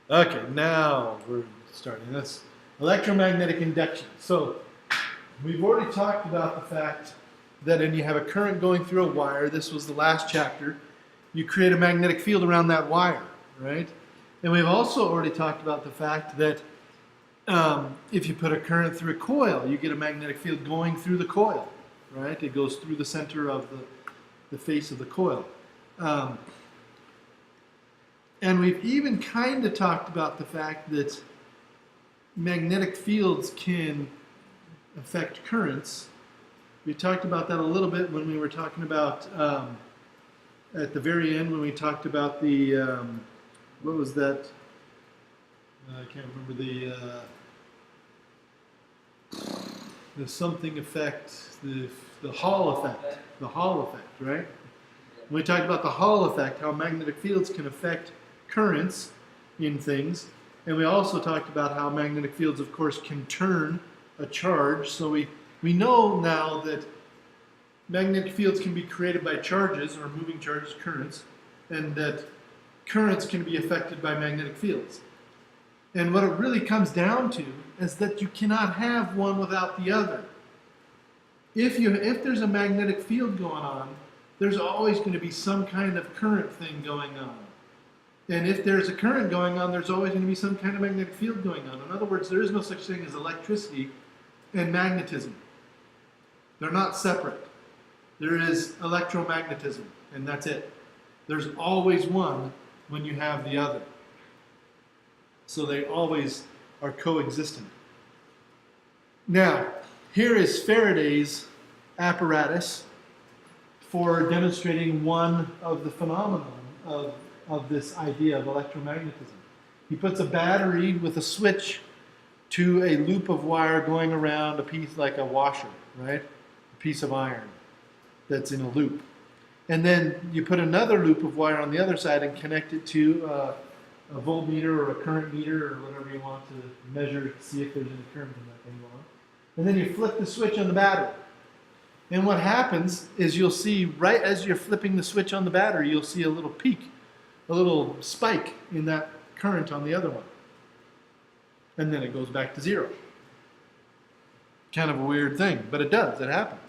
Okay, now we're starting this electromagnetic induction. So we've already talked about the fact that when you have a current going through a wire, this was the last chapter, you create a magnetic field around that wire, right? And we've also already talked about the fact that if you put a current through a coil, you get a magnetic field going through the coil, right? It goes through the center of the face of the coil. And we've even kind of talked about the fact that magnetic fields can affect currents. We talked about that a little bit when we were talking about, at the very end, when we talked about the, what was that? I can't remember the something effect, the Hall effect. The Hall effect, right? We talked about the Hall effect, how magnetic fields can affect currents in things. And we also talked about how magnetic fields, of course, can turn a charge. So we know now that magnetic fields can be created by charges or moving charges, currents, and that currents can be affected by magnetic fields. And what it really comes down to is that you cannot have one without the other. If there's a magnetic field going on, there's always going to be some kind of current thing going on. And if there's a current going on, there's always going to be some kind of magnetic field going on. In other words, there is no such thing as electricity and magnetism. They're not separate. There is electromagnetism, and that's it. There's always one when you have the other. So they always are coexistent. Now, here is Faraday's apparatus for demonstrating one of the phenomenon of this idea of electromagnetism. He puts a battery with a switch to a loop of wire going around a piece like a washer, right? A piece of iron that's in a loop. And then you put another loop of wire on the other side and connect it to a voltmeter or a current meter or whatever you want to measure to see if there's any current in that thing going on. And then you flip the switch on the battery. And what happens is you'll see, right as you're flipping the switch on the battery, you'll see a little peak, a little spike in that current on the other one. And then it goes back to zero. Kind of a weird thing, but it does, it happens.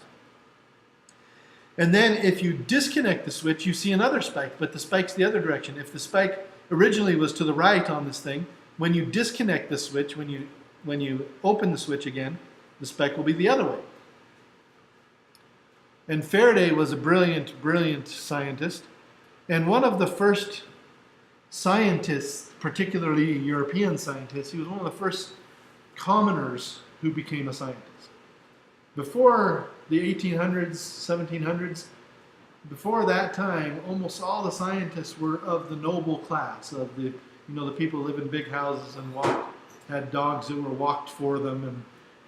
And then if you disconnect the switch, you see another spike, but the spike's the other direction. If the spike originally was to the right on this thing, when you disconnect the switch, when you open the switch again, the spike will be the other way. And Faraday was a brilliant, brilliant scientist. And one of the first scientists, particularly European scientists, he was one of the first commoners who became a scientist. Before the 1800s, 1700s, before that time, almost all the scientists were of the noble class, of the people who live in big houses and had dogs that were walked for them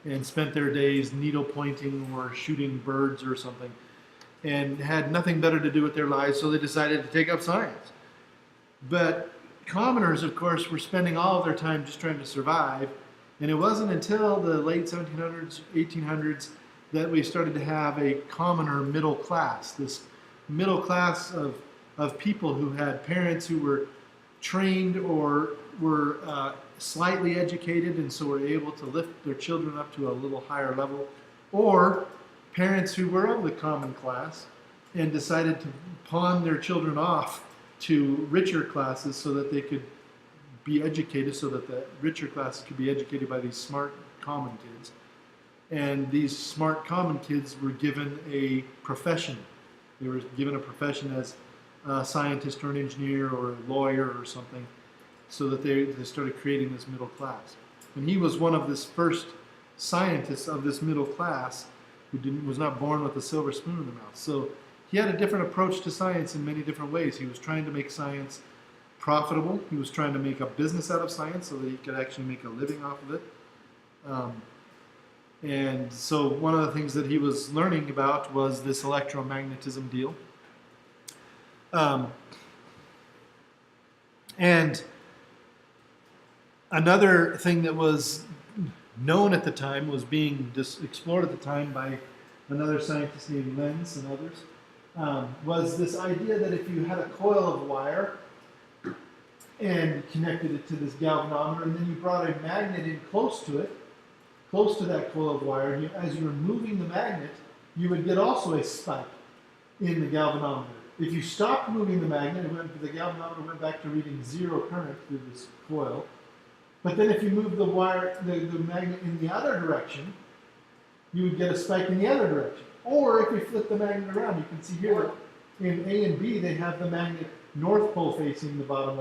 and spent their days needle pointing or shooting birds or something, and had nothing better to do with their lives, so they decided to take up science. But commoners, of course, were spending all of their time just trying to survive, and it wasn't until the late 1700s, 1800s, that we started to have a commoner middle class, this middle class of people who had parents who were trained or were slightly educated and so were able to lift their children up to a little higher level, or parents who were of the common class and decided to pawn their children off to richer classes so that they could be educated, so that the richer classes could be educated by these smart common kids. And these smart common kids were given a profession. They were given a profession as a scientist or an engineer or a lawyer or something, so that they started creating this middle class. And he was one of this first scientists of this middle class who was not born with a silver spoon in the mouth. So he had a different approach to science in many different ways. He was trying to make science profitable. He was trying to make a business out of science so that he could actually make a living off of it. And so one of the things that he was learning about was this electromagnetism deal. And another thing that was known at the time, was being explored at the time by another scientist named Lenz and others, was this idea that if you had a coil of wire and connected it to this galvanometer, and then you brought a magnet in close to it, close to that coil of wire, and as you were moving the magnet, you would get also a spike in the galvanometer. If you stopped moving the magnet, the galvanometer went back to reading 0 current through this coil. But then if you move the wire, the magnet in the other direction, you would get a spike in the other direction. Or if you flip the magnet around, you can see here in A and B, they have the magnet north pole facing the bottom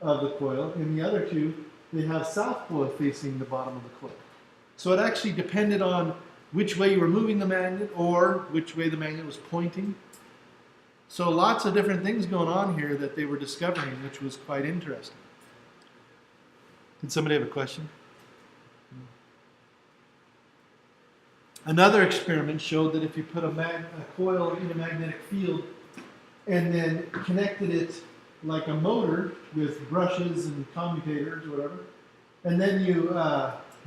of the coil. In the other two, they have south pole facing the bottom of the coil. So it actually depended on which way you were moving the magnet or which way the magnet was pointing. So lots of different things going on here that they were discovering, which was quite interesting. Did somebody have a question? Another experiment showed that if you put a coil in a magnetic field and then connected it like a motor with brushes and commutators or whatever, and then you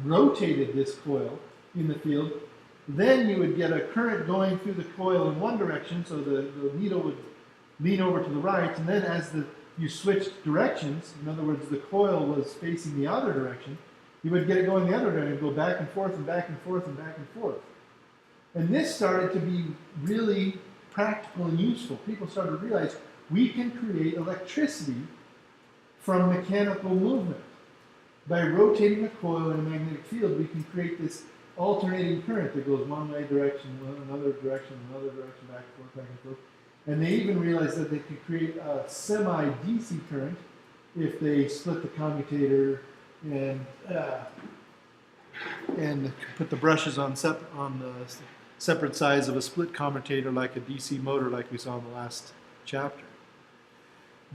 rotated this coil in the field, then you would get a current going through the coil in one direction, so the needle would lean over to the right, and then as you switched directions, in other words, the coil was facing the other direction, you would get it going the other direction, go back and forth and back and forth and back and forth. And this started to be really practical and useful. People started to realize we can create electricity from mechanical movement. By rotating a coil in a magnetic field, we can create this alternating current that goes one way direction, another direction, back and forth, back and forth. And they even realized that they could create a semi-DC current if they split the commutator and put the brushes on the separate sides of a split commutator like a DC motor like we saw in the last chapter.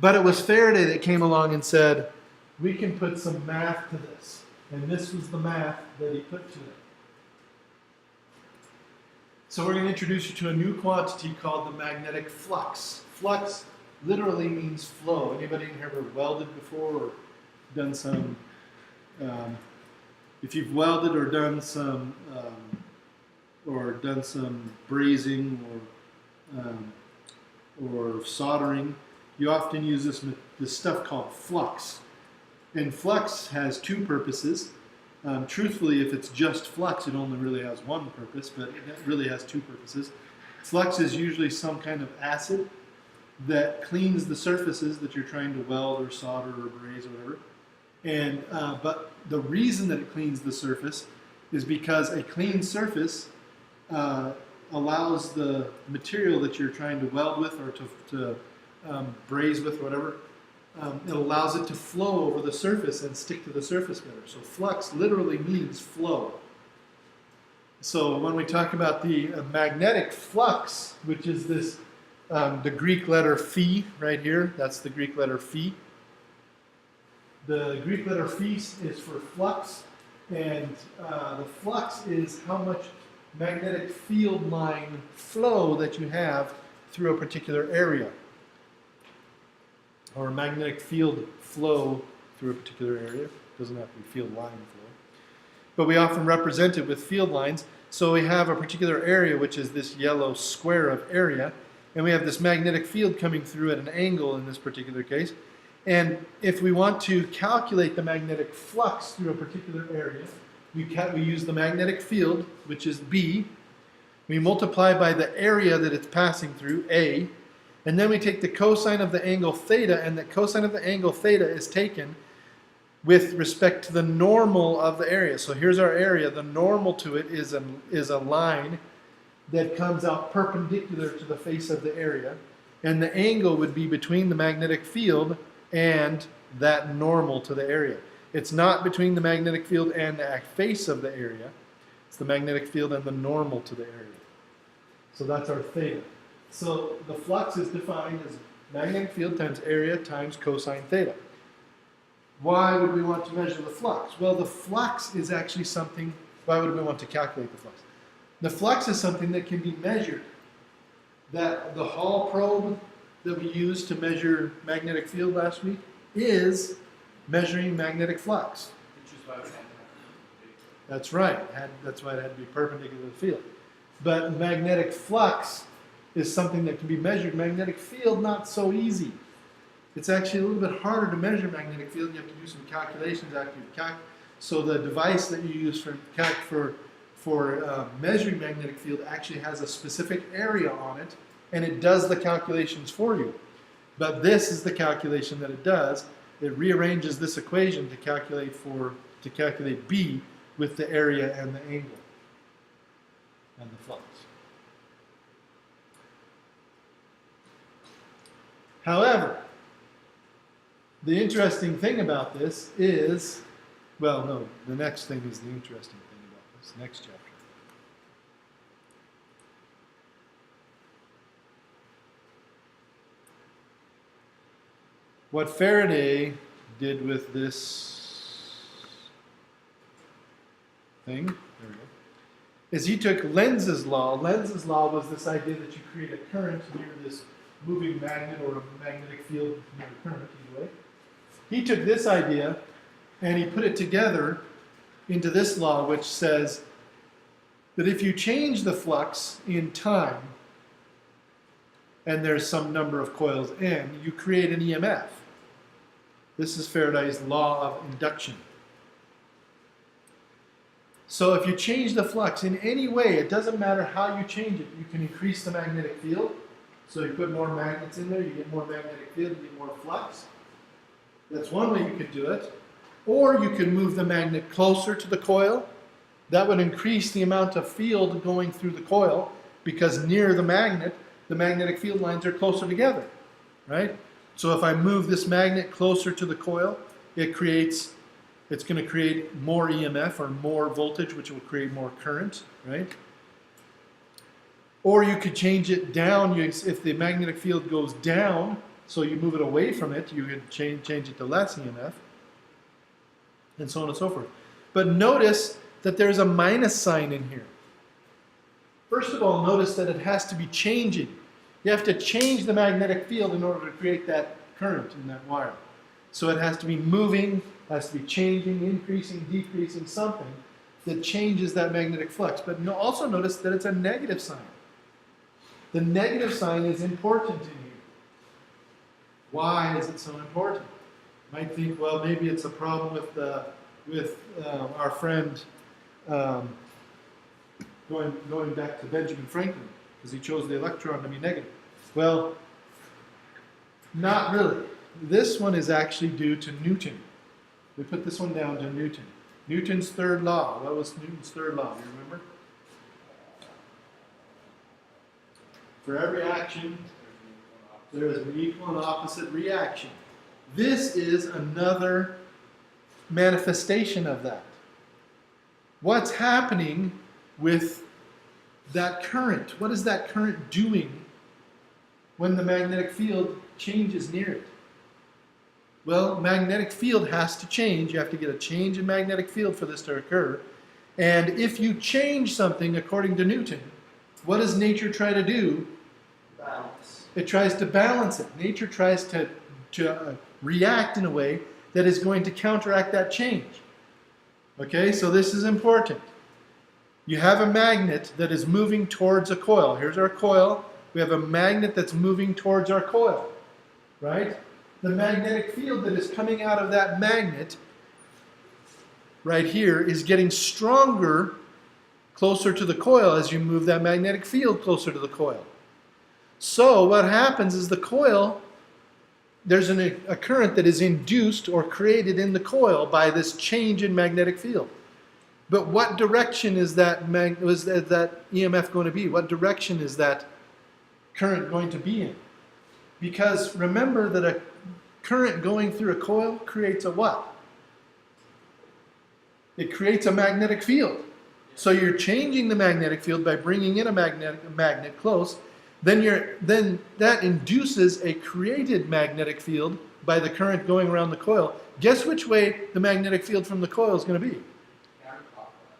But it was Faraday that came along and said, we can put some math to this. And this was the math that he put to it. So we're going to introduce you to a new quantity called the magnetic flux. Flux literally means flow. Anybody in here ever welded before or done some, if you've welded or done some brazing or soldering, you often use this stuff called flux. And flux has two purposes. Truthfully, if it's just flux, it only really has one purpose, but it really has two purposes. Flux is usually some kind of acid that cleans the surfaces that you're trying to weld or solder or braze or whatever. And but the reason that it cleans the surface is because a clean surface allows the material that you're trying to weld with or to braze with or whatever, it allows it to flow over the surface and stick to the surface better. So flux literally means flow. So when we talk about the magnetic flux, which is this, the Greek letter phi right here, that's the Greek letter phi. The Greek letter phi is for flux, and the flux is how much magnetic field line flow that you have through a particular area, or a magnetic field flow through a particular area. It doesn't have to be field line flow. But we often represent it with field lines. So we have a particular area, which is this yellow square of area, and we have this magnetic field coming through at an angle in this particular case. And if we want to calculate the magnetic flux through a particular area, we use the magnetic field, which is B. We multiply by the area that it's passing through, A. And then we take the cosine of the angle theta, and the cosine of the angle theta is taken with respect to the normal of the area. So here's our area. The normal to it is a line that comes out perpendicular to the face of the area. And the angle would be between the magnetic field and that normal to the area. It's not between the magnetic field and the face of the area. It's the magnetic field and the normal to the area. So that's our theta. So the flux is defined as magnetic field times area times cosine theta. Why would we want to measure the flux? Well, the flux is actually something, why would we want to calculate the flux? The flux is something that can be measured. That the Hall probe that we used to measure magnetic field last week is measuring magnetic flux. That's right. That's why it had to be perpendicular to the field. But magnetic flux is something that can be measured. Magnetic field, not so easy. It's actually a little bit harder to measure magnetic field. You have to do some calculations after you so the device that you use for measuring magnetic field actually has a specific area on it, and it does the calculations for you. But this is the calculation that it does. It rearranges this equation to calculate B with the area and the angle and the flux. However, the interesting thing about this is, well, no, the next thing is the interesting thing about this next chapter. What Faraday did with this thing, there we go, is he took Lenz's law. Lenz's law was this idea that you create a current near this moving magnet or a magnetic field near a current, either way. He took this idea and he put it together into this law, which says that if you change the flux in time, and there's some number of coils N, you create an EMF. This is Faraday's law of induction. So if you change the flux in any way, it doesn't matter how you change it, you can increase the magnetic field. So you put more magnets in there, you get more magnetic field, you get more flux. That's one way you could do it. Or you can move the magnet closer to the coil. That would increase the amount of field going through the coil, because near the magnetic field lines are closer together, right? So if I move this magnet closer to the coil, it's going to create more EMF or more voltage, which will create more current, right? Or you could change it down. If the magnetic field goes down, so you move it away from it, you could change it to less EMF, and so on and so forth. But notice that there's a minus sign in here. First of all, notice that it has to be changing. You have to change the magnetic field in order to create that current in that wire. So it has to be moving, has to be changing, increasing, decreasing, something that changes that magnetic flux. But also notice that it's a negative sign. The negative sign is important in here. Why is it so important? You might think, well, maybe it's a problem with our friend going back to Benjamin Franklin, because he chose the electron to be negative. Well, not really. This one is actually due to Newton. We put this one down to Newton. Newton's third law. What was Newton's third law? Do you remember? For every action, there is an equal and opposite reaction. This is another manifestation of that. What's happening with that current? What is that current doing when the magnetic field changes near it? Well, magnetic field has to change. You have to get a change in magnetic field for this to occur. And if you change something according to Newton, what does nature try to do? Balance. It tries to balance it. Nature tries to react in a way that is going to counteract that change. Okay, so this is important. You have a magnet that is moving towards a coil. Here's our coil. We have a magnet that's moving towards our coil, right? The magnetic field that is coming out of that magnet right here is getting stronger closer to the coil as you move that magnetic field closer to the coil. So what happens is the coil, there's a current that is induced or created in the coil by this change in magnetic field. But what direction is that EMF going to be? What direction is that current going to be in? Because remember that a current going through a coil creates a what? It creates a magnetic field. So you're changing the magnetic field by bringing in a magnet close. Then that induces a created magnetic field by the current going around the coil. Guess which way the magnetic field from the coil is going to be?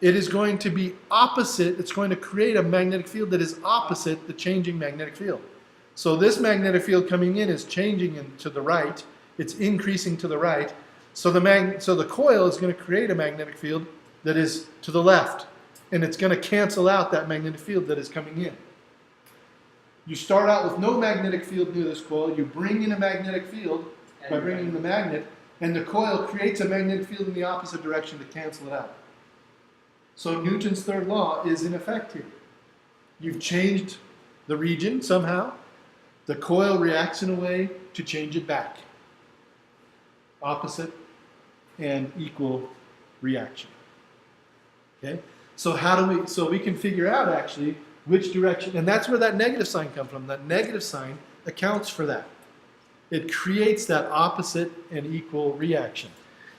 It is going to be opposite. It's going to create a magnetic field that is opposite the changing magnetic field. So this magnetic field coming in is changing to the right. It's increasing to the right. So the coil is going to create a magnetic field that is to the left. And it's going to cancel out that magnetic field that is coming in. You start out with no magnetic field near this coil. You bring in a magnetic field. by bringing in the magnet, and the coil creates a magnetic field in the opposite direction to cancel it out. So Newton's third law is in effect here. You've changed the region somehow. The coil reacts in a way to change it back. Opposite and equal reaction. Okay? So so we can figure out actually which direction, and that's where that negative sign comes from. That negative sign accounts for that. It creates that opposite and equal reaction.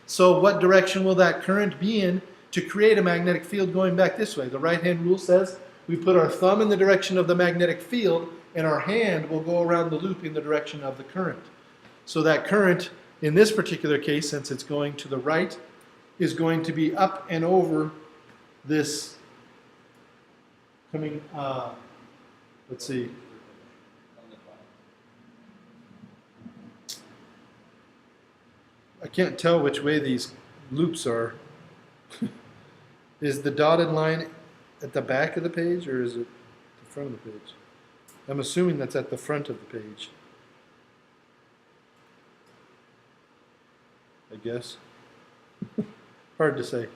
So what direction will that current be in to create a magnetic field going back this way? The right-hand rule says we put our thumb in the direction of the magnetic field, and our hand will go around the loop in the direction of the current. So that current, in this particular case, since it's going to the right, is going to be up and over this coming, let's see. I can't tell which way these loops are. Is the dotted line at the back of the page, or is it the front of the page? I'm assuming that's at the front of the page. I guess. Hard to say.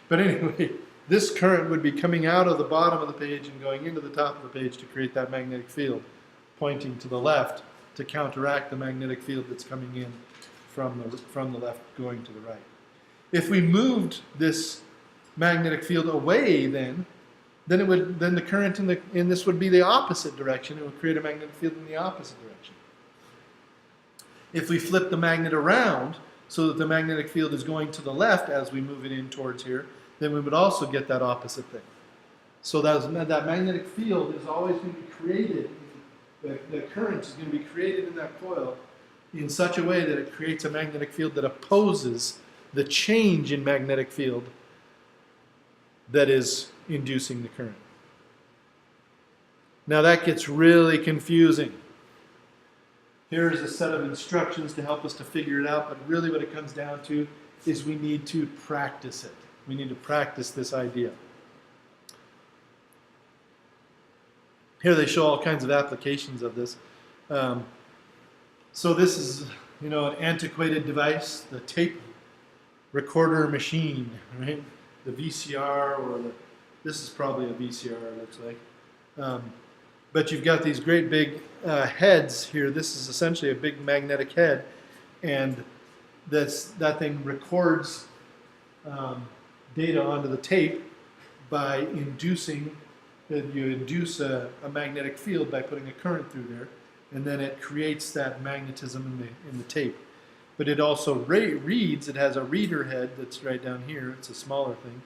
But anyway, this current would be coming out of the bottom of the page and going into the top of the page to create that magnetic field, pointing to the left to counteract the magnetic field that's coming in from the left going to the right. If we moved this magnetic field away, then the current in this would be the opposite direction. It would create a magnetic field in the opposite direction. If we flip the magnet around so that the magnetic field is going to the left as we move it in towards here, then we would also get that opposite thing. So that magnetic field is always going to be created, the current is going to be created in that coil in such a way that it creates a magnetic field that opposes the change in magnetic field that is inducing the current. Now that gets really confusing. Here's a set of instructions to help us to figure it out, but really what it comes down to is we need to practice it. We need to practice this idea. Here they show all kinds of applications of this. So this is, an antiquated device, the tape recorder machine, right? The VCR, this is probably a VCR, it looks like. But you've got these great big heads here. This is essentially a big magnetic head, and that thing records data onto the tape by inducing, you induce a magnetic field by putting a current through there, and then it creates that magnetism in the tape. But it also reads, it has a reader head that's right down here, it's a smaller thing,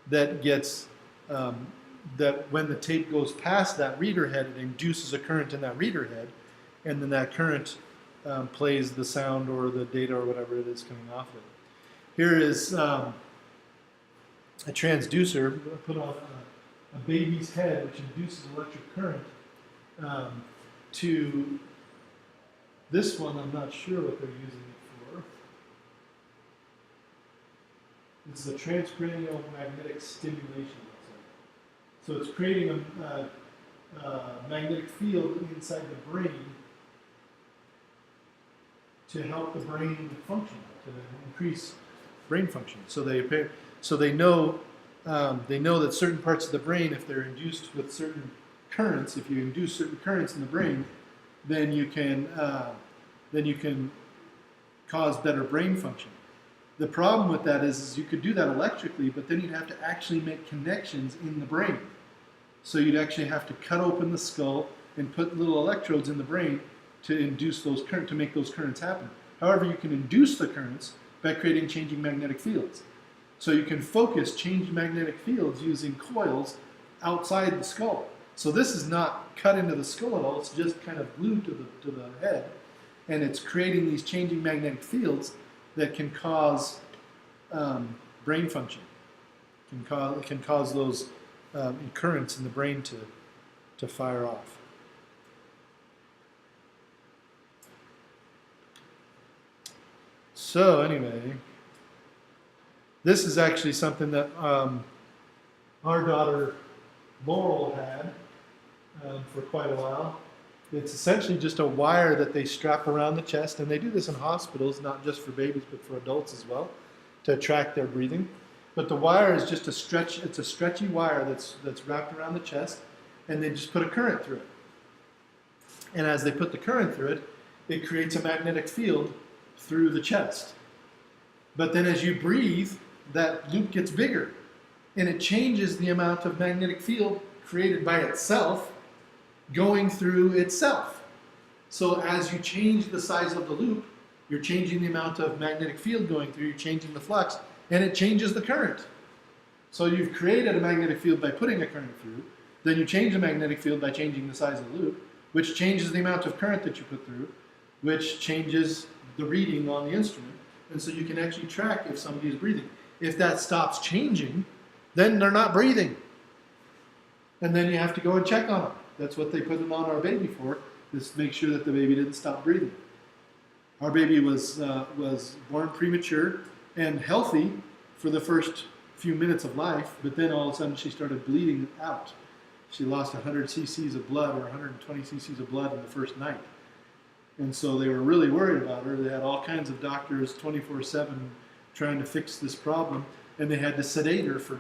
that gets, that when the tape goes past that reader head, it induces a current in that reader head, and then that current plays the sound or the data or whatever it is coming off of it. Here is a transducer, put on a baby's head, which induces electric current to this one. I'm not sure what they're using it for. This is a transcranial magnetic stimulation. So it's creating a magnetic field inside the brain to help the brain function, to increase brain function. So they know that certain parts of the brain, if they're induced with certain currents, if you induce certain currents in the brain, then you can cause better brain function. The problem with that is you could do that electrically, but then you'd have to actually make connections in the brain. So you'd actually have to cut open the skull and put little electrodes in the brain to induce those currents, to make those currents happen. However, you can induce the currents by creating changing magnetic fields. So you can focus changing magnetic fields using coils outside the skull. So this is not cut into the skull at all, it's just kind of glued to the head. And it's creating these changing magnetic fields that can cause brain function. It can cause those currents in the brain to fire off. So anyway, this is actually something that our daughter Laurel had for quite a while. It's essentially just a wire that they strap around the chest, and they do this in hospitals, not just for babies, but for adults as well, to track their breathing. But the wire is just it's a stretchy wire that's wrapped around the chest, and they just put a current through it. And as they put the current through it, it creates a magnetic field through the chest. But then as you breathe, that loop gets bigger, and it changes the amount of magnetic field created by itself going through itself. So as you change the size of the loop, you're changing the amount of magnetic field going through, you're changing the flux, and it changes the current. So you've created a magnetic field by putting a current through, then you change the magnetic field by changing the size of the loop, which changes the amount of current that you put through, which changes the reading on the instrument, and so you can actually track if somebody is breathing. If that stops changing, then they're not breathing. And then you have to go and check on them. That's what they put it on our baby for, is to make sure that the baby didn't stop breathing. Our baby was born premature and healthy for the first few minutes of life, but then all of a sudden she started bleeding out. She lost 100 cc's of blood, or 120 cc's of blood in the first night. And so they were really worried about her. They had all kinds of doctors 24/7 trying to fix this problem, and they had to sedate her for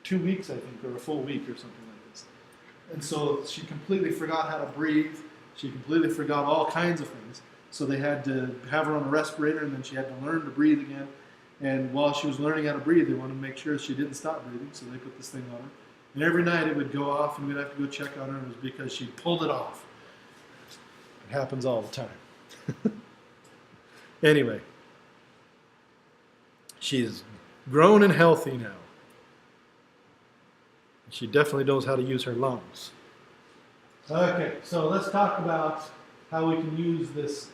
2 weeks, I think, or a full week or something like this. And so she completely forgot how to breathe. She completely forgot all kinds of things. So they had to have her on a respirator, and then she had to learn to breathe again. And while she was learning how to breathe, they wanted to make sure she didn't stop breathing, so they put this thing on her. And every night it would go off, and we'd have to go check on her, and it was because she pulled it off. It happens all the time. Anyway, she's grown and healthy now. She definitely knows how to use her lungs. Okay, so let's talk about how we can use this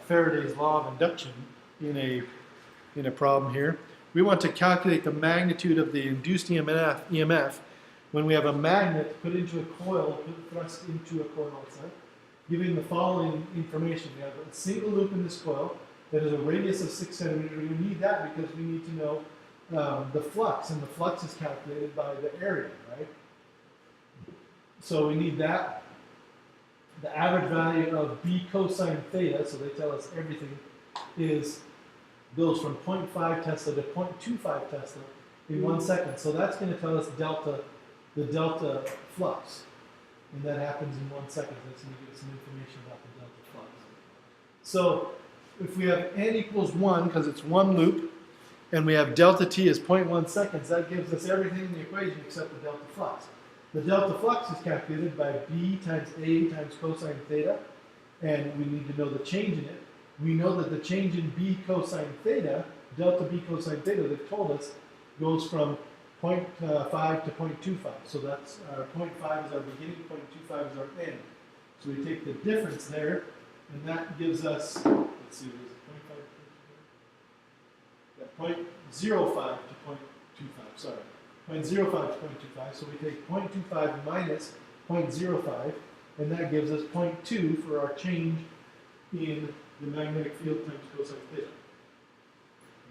Faraday's law of induction in a problem here. We want to calculate the magnitude of the induced EMF when we have a magnet put into a coil, thrust into a coil, giving the following information. We have a single loop in this coil that is a radius of 6 centimeters. We need that because we need to know the flux, and the flux is calculated by the area, right? So we need that. The average value of B cosine theta, so they tell us everything, goes from 0.5 Tesla to 0.25 Tesla in 1 second. So that's going to tell us the delta flux. And that happens in 1 second. That's going to give us some information about the delta flux. So if we have n equals 1, because it's one loop, and we have delta t is 0.1 seconds, that gives us everything in the equation except the delta flux. The delta flux is calculated by B times A times cosine theta, and we need to know the change in it. We know that the change in B cosine theta, delta B cosine theta, they've told us, goes from 0.5 to 0.25. So that's our 0.5 is our beginning, 0.25 is our end. So we take the difference there, and that gives us, let's see, what is it, 0.05 to 0.25, sorry. 0.05 to 0.25, so we take 0.25 minus 0.05, and that gives us 0.2 for our change in the magnetic field times cosine theta.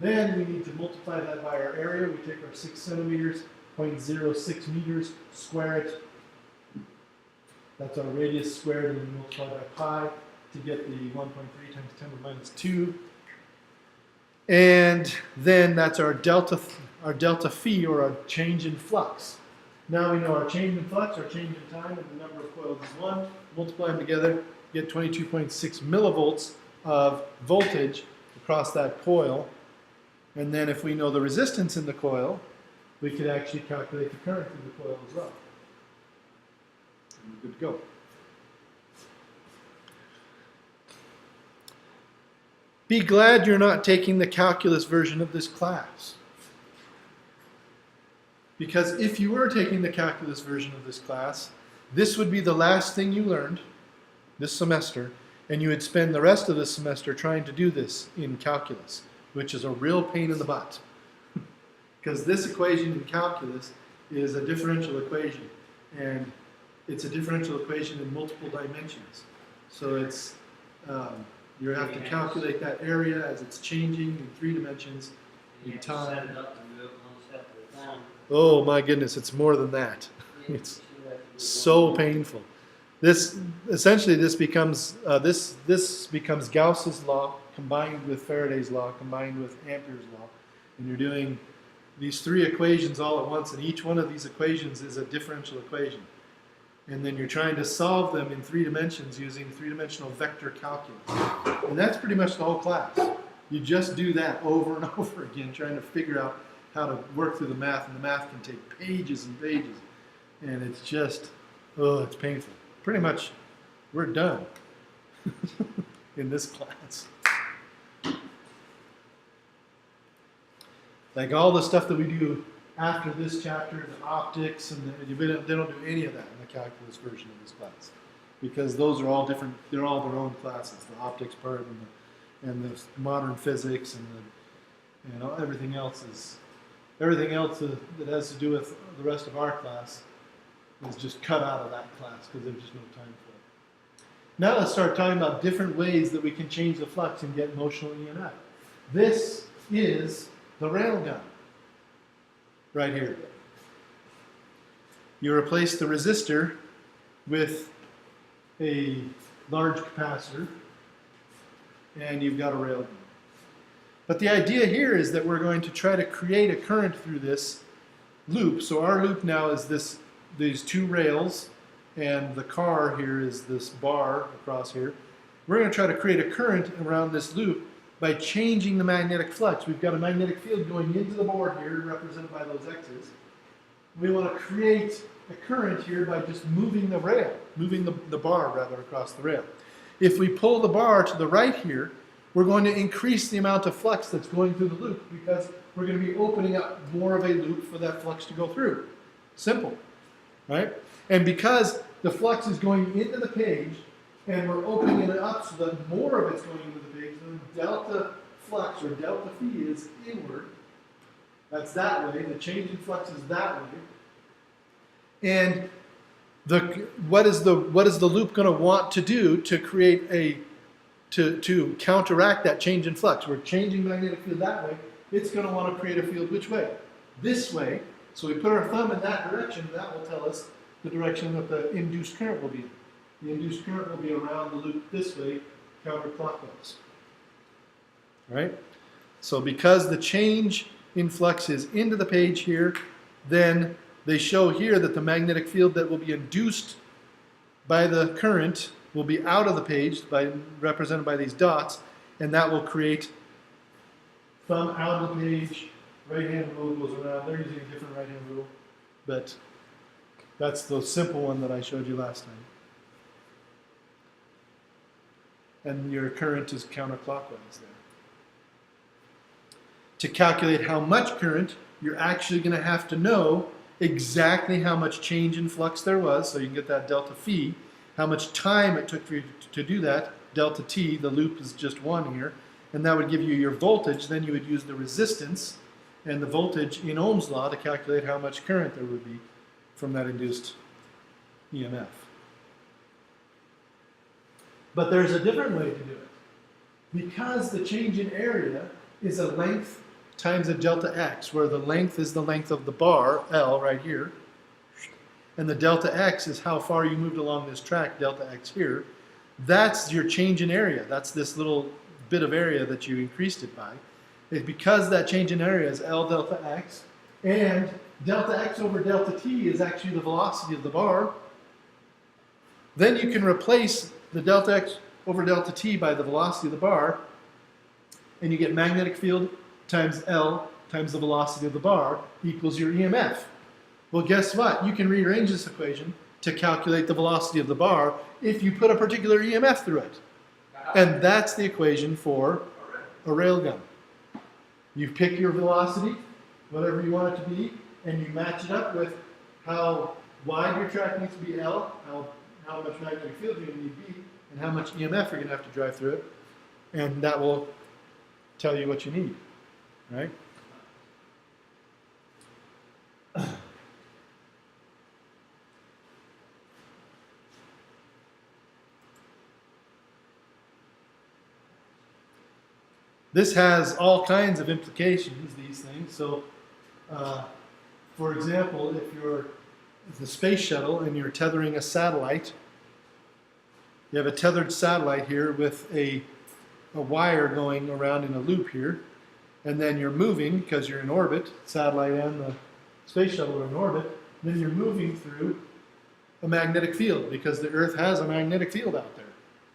Then we need to multiply that by our area. We take our 6 centimeters, 0.06 meters, square it. That's our radius squared, and we multiply by pi to get the 1.3 times 10 to the minus 2. And then that's our delta phi, or our change in flux. Now we know our change in flux, our change in time, and the number of coils is 1. Multiply them together, get 22.6 millivolts of voltage across that coil. And then if we know the resistance in the coil, we could actually calculate the current in the coil as well. And we're good to go. Be glad you're not taking the calculus version of this class. Because if you were taking the calculus version of this class, this would be the last thing you learned this semester, and you would spend the rest of the semester trying to do this in calculus, which is a real pain in the butt. Because this equation in calculus is a differential equation, and it's a differential equation in multiple dimensions. So it's you have to calculate that area as it's changing in 3 dimensions in time. Oh my goodness, it's more than that. It's so painful. This becomes Gauss's law combined with Faraday's law combined with Ampere's law, and you're doing these three equations all at once, and each one of these equations is a differential equation, and then you're trying to solve them in 3 dimensions using 3-dimensional vector calculus, and that's pretty much the whole class. You just do that over and over again, trying to figure out how to work through the math, and the math can take pages and pages, and it's just, oh, it's painful. Pretty much, we're done in this class. Like all the stuff that we do after this chapter, the optics, and they don't do any of that in the calculus version of this class, because those are all different. They're all their own classes. The optics part and the modern physics and everything else that has to do with the rest of our class is just cut out of that class because there's just no time for it. Now let's start talking about different ways that we can change the flux and get motional EMF. This is the railgun right here. You replace the resistor with a large capacitor and you've got a railgun. But the idea here is that we're going to try to create a current through this loop. So our loop now is these 2 rails, and the car here is this bar across here. We're going to try to create a current around this loop by changing the magnetic flux. We've got a magnetic field going into the board here, represented by those X's. We want to create a current here by just moving the rail, moving the bar rather across the rail. If we pull the bar to the right here, we're going to increase the amount of flux that's going through the loop because we're going to be opening up more of a loop for that flux to go through. Simple, right? And because the flux is going into the page and we're opening it up so that more of it's going into the page, then delta flux or delta phi is inward. That's that way. The change in flux is that way. And what is the loop going to want to do to create to counteract that change in flux? We're changing magnetic field that way. It's going to want to create a field which way? This way. So we put our thumb in that direction. That will tell us the direction that the induced current will be in. The induced current will be around the loop this way, counterclockwise. Right? So because the change in flux is into the page here, then they show here that the magnetic field that will be induced by the current will be out of the page, represented by these dots, and that will create thumb out of the page, right-hand rule goes around. They're using a different right-hand rule, but that's the simple one that I showed you last time. And your current is counterclockwise there. To calculate how much current, you're actually going to have to know exactly how much change in flux there was, so you can get that delta phi, how much time it took for you to do that, delta t, the loop is just 1 here, and that would give you your voltage. Then you would use the resistance and the voltage in Ohm's law to calculate how much current there would be from that induced EMF. But there's a different way to do it. Because the change in area is a length times a delta x, where the length is the length of the bar, L, right here, and the delta x is how far you moved along this track, delta x here. That's your change in area. That's this little bit of area that you increased it by. It's because that change in area is L delta x, and delta x over delta t is actually the velocity of the bar. Then you can replace the delta x over delta t by the velocity of the bar, and you get magnetic field times L times the velocity of the bar equals your EMF. Well, guess what? You can rearrange this equation to calculate the velocity of the bar if you put a particular EMF through it. And that's the equation for a railgun. You pick your velocity, whatever you want it to be, and you match it up with how wide your track needs to be L, how much magnetic field you need B, and how much EMF you're going to have to drive through it. And that will tell you what you need, right? This has all kinds of implications, these things. So, for example, if you're the space shuttle and you're tethering a satellite You have a tethered satellite here with a wire going around in a loop here. And then you're moving, because you're in orbit, satellite and the space shuttle are in orbit, then you're moving through a magnetic field, because the Earth has a magnetic field out there,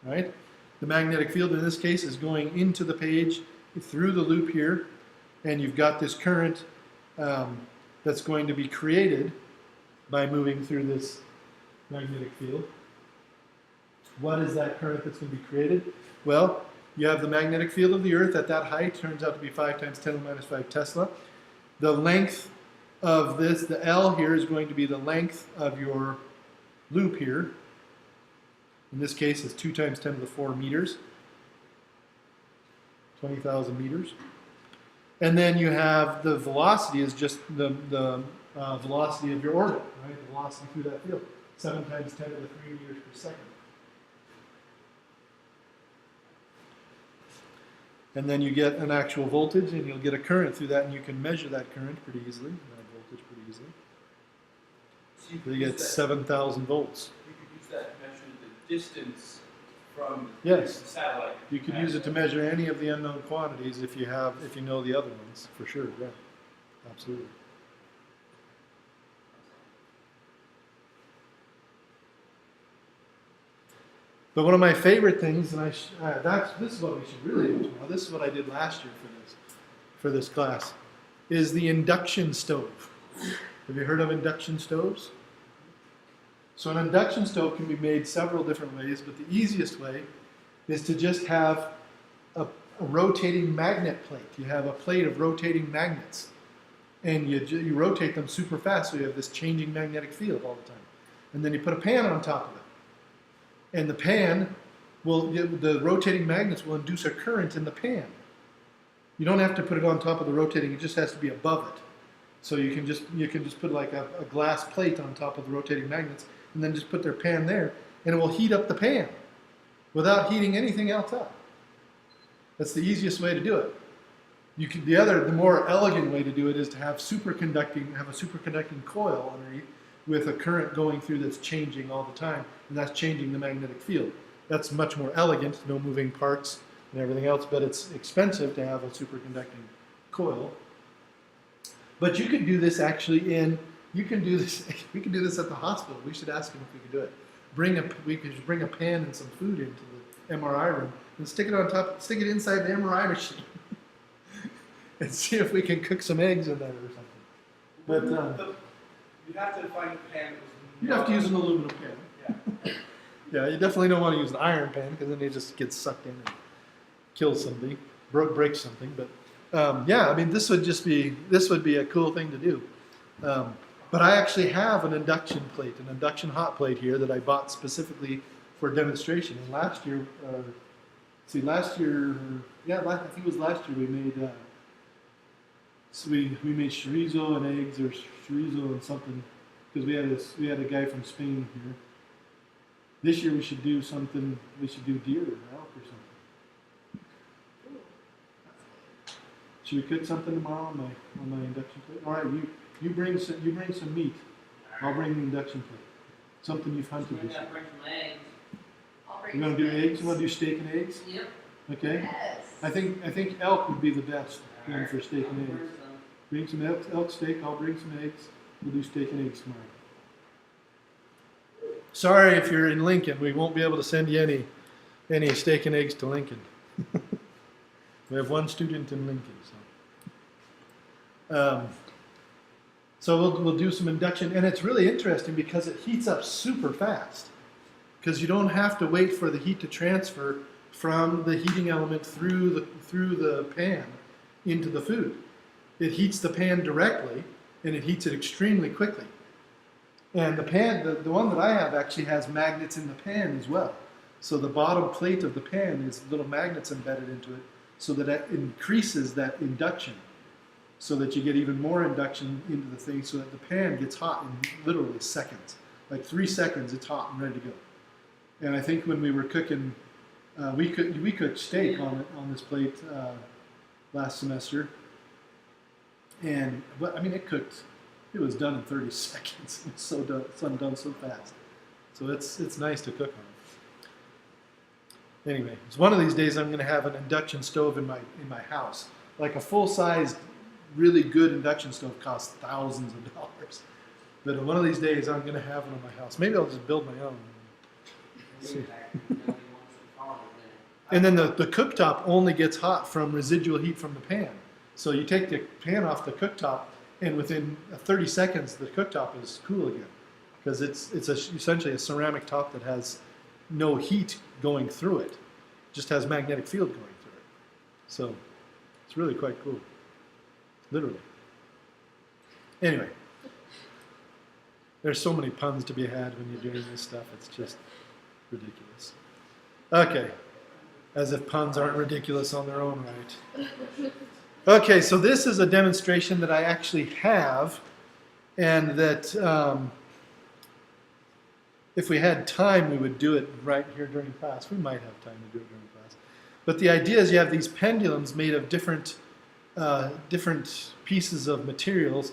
right? The magnetic field in this case is going into the page through the loop here, and you've got this current that's going to be created by moving through this magnetic field. What is that current that's going to be created? Well, you have the magnetic field of the Earth at that height, turns out to be 5 times 10 to the minus 5 Tesla. The length of this, the L here, is going to be the length of your loop here. In this case, it's 2 times 10 to the 4 meters, 20,000 meters. And then you have the velocity is just the velocity of your orbit, right? The velocity through that field, 7 times 10 to the 3 meters per second. And then you get an actual voltage, and you'll get a current through that, and you can measure that current pretty easily, that voltage pretty easily. So you get 7,000 volts. You could use that to measure the distance from the satellite. You could use it to measure any of the unknown quantities if you know the other ones, for sure, yeah. Absolutely. But one of my favorite things, and this is what we should really do tomorrow. This is what I did last year for this class, is the induction stove. Have you heard of induction stoves? So an induction stove can be made several different ways, but the easiest way is to just have a rotating magnet plate. You have a plate of rotating magnets, and you rotate them super fast, so you have this changing magnetic field all the time. And then you put a pan on top of it. And the pan the rotating magnets will induce a current in the pan. You don't have to put it on top of the rotating, it just has to be above it. So you can just put like a glass plate on top of the rotating magnets, and then just put their pan there, and it will heat up the pan without heating anything else up. That's the easiest way to do it. The more elegant way to do it is to have a superconducting coil underneath, with a current going through that's changing all the time, and that's changing the magnetic field. That's much more elegant, no moving parts and everything else, but it's expensive to have a superconducting coil. But you could do this actually we can do this at the hospital. We should ask them if we could do it. We could bring a pan and some food into the MRI room and stick it inside the MRI machine and see if we can cook some eggs in there or something. But you'd have to find a pan. You'd have to use an aluminum pan. Yeah. Yeah, you definitely don't want to use an iron pan, because then it just gets sucked in and kills something, breaks something. But yeah, I mean, this would be a cool thing to do. But I actually have an induction hot plate here that I bought specifically for demonstration. And last year, I think it was last year we made. So we made chorizo and eggs, or chorizo and something, because we had a guy from Spain here. This year we should do something. We should do deer or elk or something. Should we cook something tomorrow on my induction plate? All right, you bring some meat. I'll bring the induction plate. Something you've hunted this year. Bring some eggs. You want to do eggs? You want to do steak and eggs? Yep. Okay. Yes. I think elk would be the best one for steak and eggs. Bring some elk steak. I'll bring some eggs. We'll do steak and eggs tomorrow. Sorry if you're in Lincoln, we won't be able to send you any steak and eggs to Lincoln. We have one student in Lincoln, so we'll do some induction, and it's really interesting because it heats up super fast. Because you don't have to wait for the heat to transfer from the heating element through the pan into the food. It heats the pan directly, and it heats it extremely quickly. And the pan, the one that I have actually has magnets in the pan as well. So the bottom plate of the pan is little magnets embedded into it, so that increases that induction, so that you get even more induction into the thing, so that the pan gets hot in literally seconds. Like 3 seconds, it's hot and ready to go. And I think when we were cooking, we cooked steak on this plate last semester, and it was done in 30 seconds. It's done so fast. So it's nice to cook Anyway, it's one of these days I'm going to have an induction stove in my house. Like a full-sized, really good induction stove costs thousands of dollars. But one of these days I'm going to have one in my house. Maybe I'll just build my own. See. And then the cooktop only gets hot from residual heat from the pan. So you take the pan off the cooktop, and within 30 seconds the cooktop is cool again, because it's essentially a ceramic top that has no heat going through it, just has magnetic field going through it. So it's really quite cool, literally. Anyway, there's so many puns to be had when you're doing this stuff. It's just ridiculous. Okay, as if puns aren't ridiculous on their own right. Okay, so this is a demonstration that I actually have, and that if we had time, we would do it right here during class. We might have time to do it during class. But the idea is you have these pendulums made of different pieces of materials.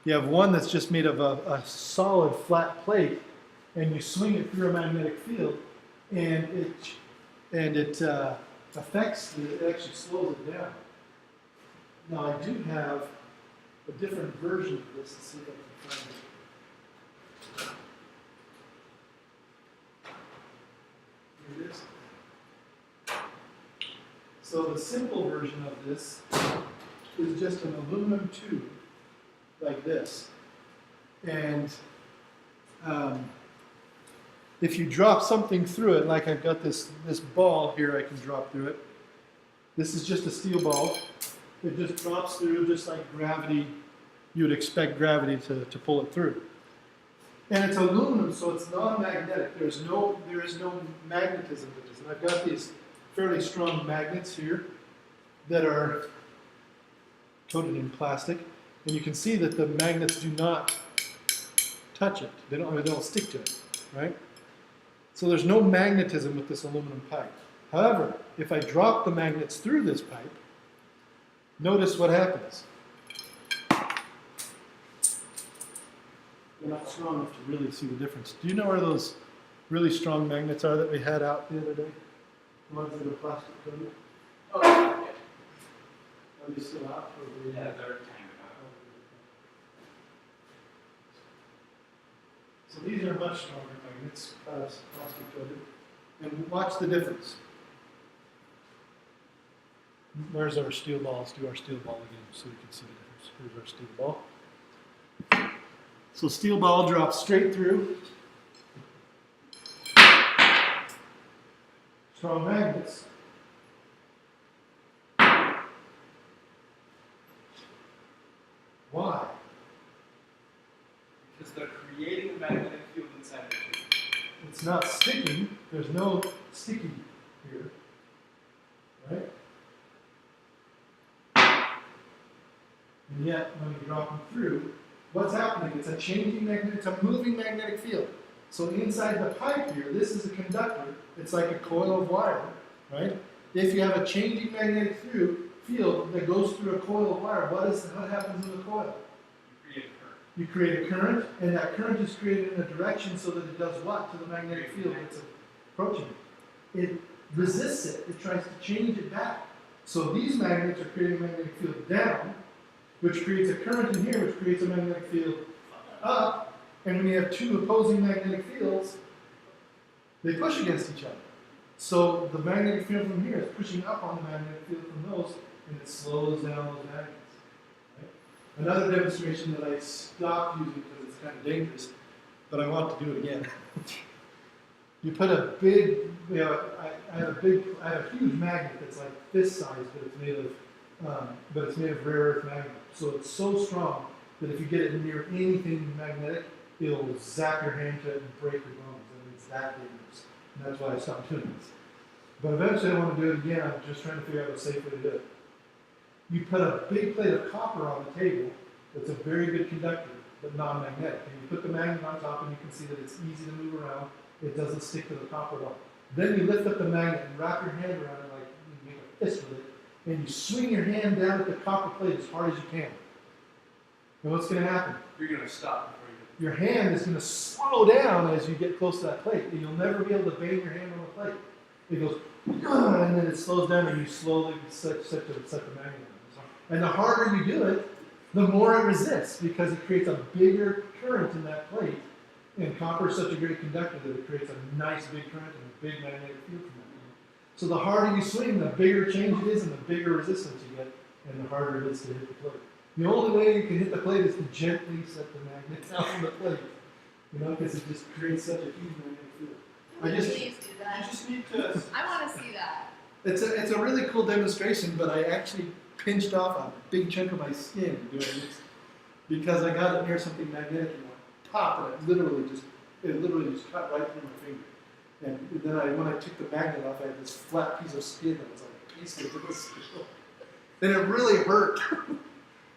You have one that's just made of a solid flat plate, and you swing it through a magnetic field, and it affects, it actually slows it down. Now I do have a different version of this. Let's see if I can find it. Here it is. So the simple version of this is just an aluminum tube like this. And if you drop something through it, like I've got this ball here I can drop through it. This is just a steel ball. It just drops through just like gravity. You would expect gravity to pull it through. And it's aluminum, so it's non-magnetic. There is no magnetism to this. And I've got these fairly strong magnets here that are coated in plastic. And you can see that the magnets do not touch it. They don't stick to it, right? So there's no magnetism with this aluminum pipe. However, if I drop the magnets through this pipe, notice what happens. They're not strong enough to really see the difference. Do you know where those really strong magnets are that we had out the other day? The ones that are plastic coated? Oh, yeah. Are they still out? Or Yeah, they're kind of out. So these are much stronger magnets, plastic coated. And watch the difference. Where's our steel ball? Let's do our steel ball again so you can see the difference. Here's our steel ball. So steel ball drops straight through. Strong magnets. Why? Because they're creating a magnetic field inside the tube. It's not sticking. There's no sticky here. Right? And yet, when you drop them through, what's happening? It's a changing magnet, it's a moving magnetic field. So inside the pipe here, this is a conductor. It's like a coil of wire, right? If you have a changing magnetic field that goes through a coil of wire, what happens in the coil? You create a current. You create a current, and that current is created in a direction so that it does what to the magnetic field that's approaching it? It resists it. It tries to change it back. So these magnets are creating a magnetic field down, which creates a current in here, which creates a magnetic field up. And when you have two opposing magnetic fields, they push against each other. So the magnetic field from here is pushing up on the magnetic field from those, and it slows down those magnets. Right? Another demonstration that I stopped using because it's kind of dangerous, but I want to do it again. You put a big, I have a huge magnet that's like this size, but it's made of rare earth magnet. So it's so strong that if you get it near anything magnetic, it'll zap your hand to it and break your bones. And it's that dangerous. And that's why I stopped doing this. But eventually I want to do it again. I'm just trying to figure out a safe way to do it. You put a big plate of copper on the table that's a very good conductor, but non-magnetic. And you put the magnet on top and you can see that it's easy to move around. It doesn't stick to the copper at all. Then you lift up the magnet and wrap your hand around it like you make a fist with it. And you swing your hand down at the copper plate as hard as you can. And what's going to happen? You're going to stop before you Your hand is going to slow down as you get close to that plate. And you'll never be able to bang your hand on the plate. it goes, and then it slows down, and you slowly set the magnet. And the harder you do it, the more it resists, because it creates a bigger current in that plate. And copper is such a great conductor that it creates a nice big current and a big magnetic field from that. So the harder you swing, the bigger change it is, and the bigger resistance you get, and the harder it is to hit the plate. The only way you can hit the plate is to gently set the magnet down on the plate. You know, because it just creates such a huge magnetic field. Please do that. You just need to. I want to see that. It's a really cool demonstration, but I actually pinched off a big chunk of my skin doing this because I got it near something magnetic and I popped, and it literally just cut right through my finger. And then when I took the magnet off, I had this flat piece of skin that was like pasted to the steel. And it really hurt.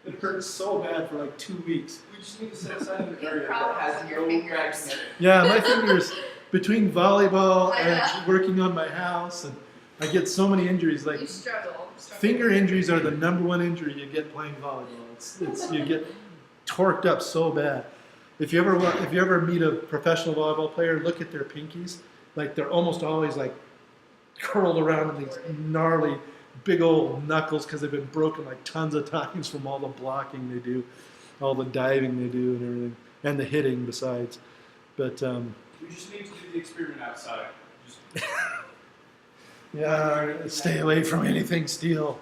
It hurt so bad for like 2 weeks. We just need to set aside an You area that probably has with your no fingers. magnetic. Yeah, my fingers, between volleyball I and working on my house, and I get so many injuries. Like You struggle. finger injuries are the #1 injury you get playing volleyball. You get torqued up so bad. If you ever meet a professional volleyball player, look at their pinkies. Like they're almost always like curled around in these gnarly, big old knuckles because they've been broken like tons of times from all the blocking they do, all the diving they do, and everything, and the hitting besides. But We just need to do the experiment outside. Just yeah, stay away from anything steel.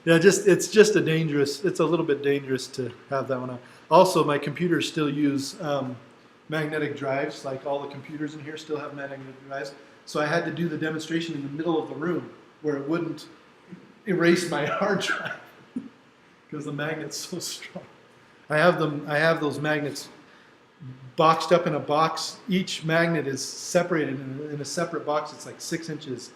Yeah, it's just it's a little bit dangerous to have that one on. Also, my computers still use magnetic drives, like all the computers in here still have magnetic drives. So I had to do the demonstration in the middle of the room where it wouldn't erase my hard drive because the magnet's so strong. I have those magnets boxed up in a box. Each magnet is separated in a separate box. It's like 6 inches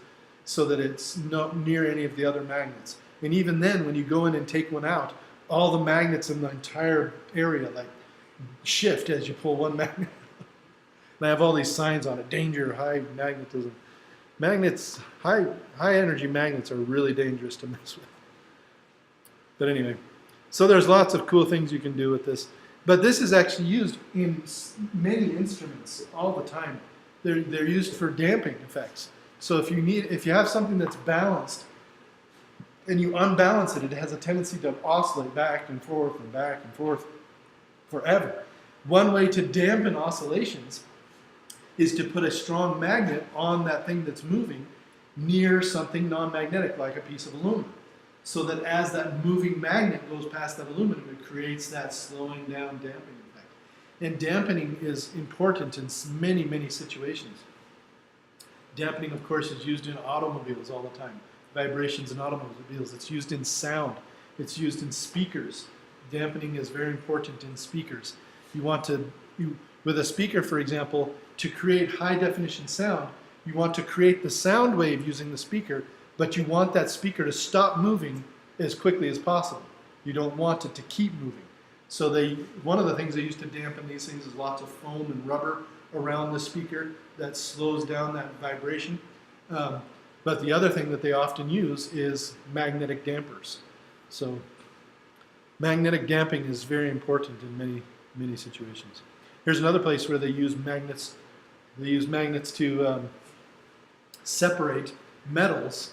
so that it's not near any of the other magnets. And even then, when you go in and take one out, all the magnets in the entire area like shift as you pull one magnet. And I have all these signs on it: danger, high magnetism. Magnets, high energy magnets are really dangerous to mess with. But anyway, so there's lots of cool things you can do with this. But this is actually used in many instruments all the time. They're used for damping effects. So if you have something that's balanced and you unbalance it, it has a tendency to oscillate back and forth forever. One way to dampen oscillations is to put a strong magnet on that thing that's moving near something non-magnetic, like a piece of aluminum. So that as that moving magnet goes past that aluminum, it creates that slowing down damping effect. And dampening is important in many, many situations. Dampening, of course, is used in automobiles all the time. Vibrations in automobiles. It's used in sound. It's used in speakers. Dampening is very important in speakers. With a speaker, for example, to create high definition sound, you want to create the sound wave using the speaker, but you want that speaker to stop moving as quickly as possible. You don't want it to keep moving. So one of the things they use to dampen these things is lots of foam and rubber around the speaker that slows down that vibration. But the other thing that they often use is magnetic dampers. So magnetic damping is very important in many, many situations. Here's another place where they use magnets. They use magnets to separate metals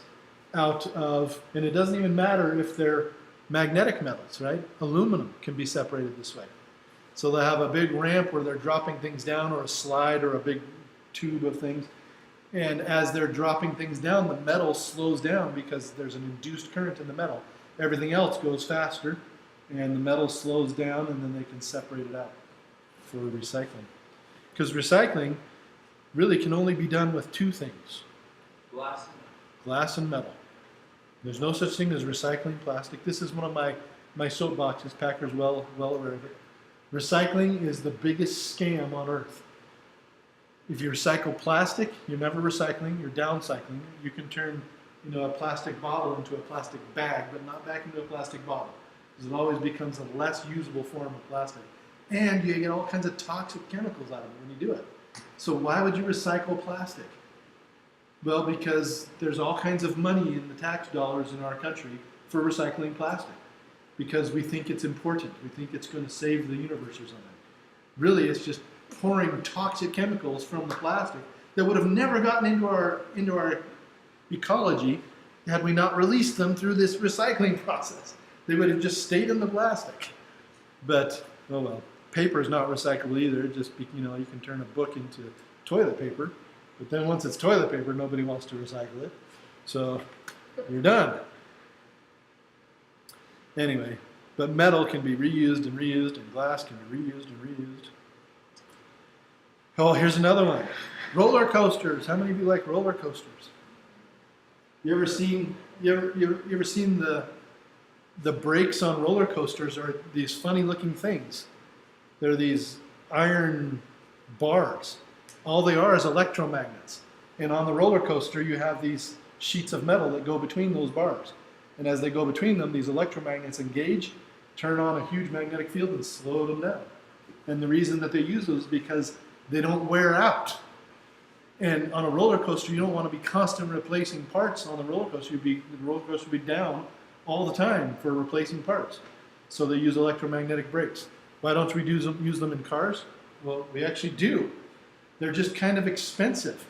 out of, and it doesn't even matter if they're magnetic metals, right? Aluminum can be separated this way. So they have a big ramp where they're dropping things down, or a slide, or a big tube of things. And as they're dropping things down, the metal slows down because there's an induced current in the metal. Everything else goes faster, and the metal slows down, and then they can separate it out for recycling. Because recycling really can only be done with 2 things: glass and metal. There's no such thing as recycling plastic. This is one of my soapboxes. Packer's well aware of it. Recycling is the biggest scam on earth. If you recycle plastic, you're never recycling, you're downcycling. You can turn a plastic bottle into a plastic bag, but not back into a plastic bottle, because it always becomes a less usable form of plastic. And you get all kinds of toxic chemicals out of it when you do it. So why would you recycle plastic? Well, because there's all kinds of money in the tax dollars in our country for recycling plastic, because we think it's important. We think it's going to save the universe or something. Really, it's just pouring toxic chemicals from the plastic that would have never gotten into our ecology had we not released them through this recycling process. They would have just stayed in the plastic. But, oh well. Paper is not recyclable either. Just, you know, you can turn a book into toilet paper. But then once it's toilet paper, nobody wants to recycle it. So you're done. Anyway, but metal can be reused and reused, and glass can be reused and reused. Oh, here's another one. Roller coasters. How many of you like roller coasters? You ever seen the brakes on roller coasters are these funny looking things. They're these iron bars. All they are is electromagnets. And on the roller coaster you have these sheets of metal that go between those bars. And as they go between them, these electromagnets engage, turn on a huge magnetic field and slow them down. And the reason that they use those is because they don't wear out. And on a roller coaster, you don't want to be constantly replacing parts on the roller coaster. The roller coaster would be down all the time for replacing parts. So they use electromagnetic brakes. Why don't we use them in cars? Well, we actually do. They're just kind of expensive.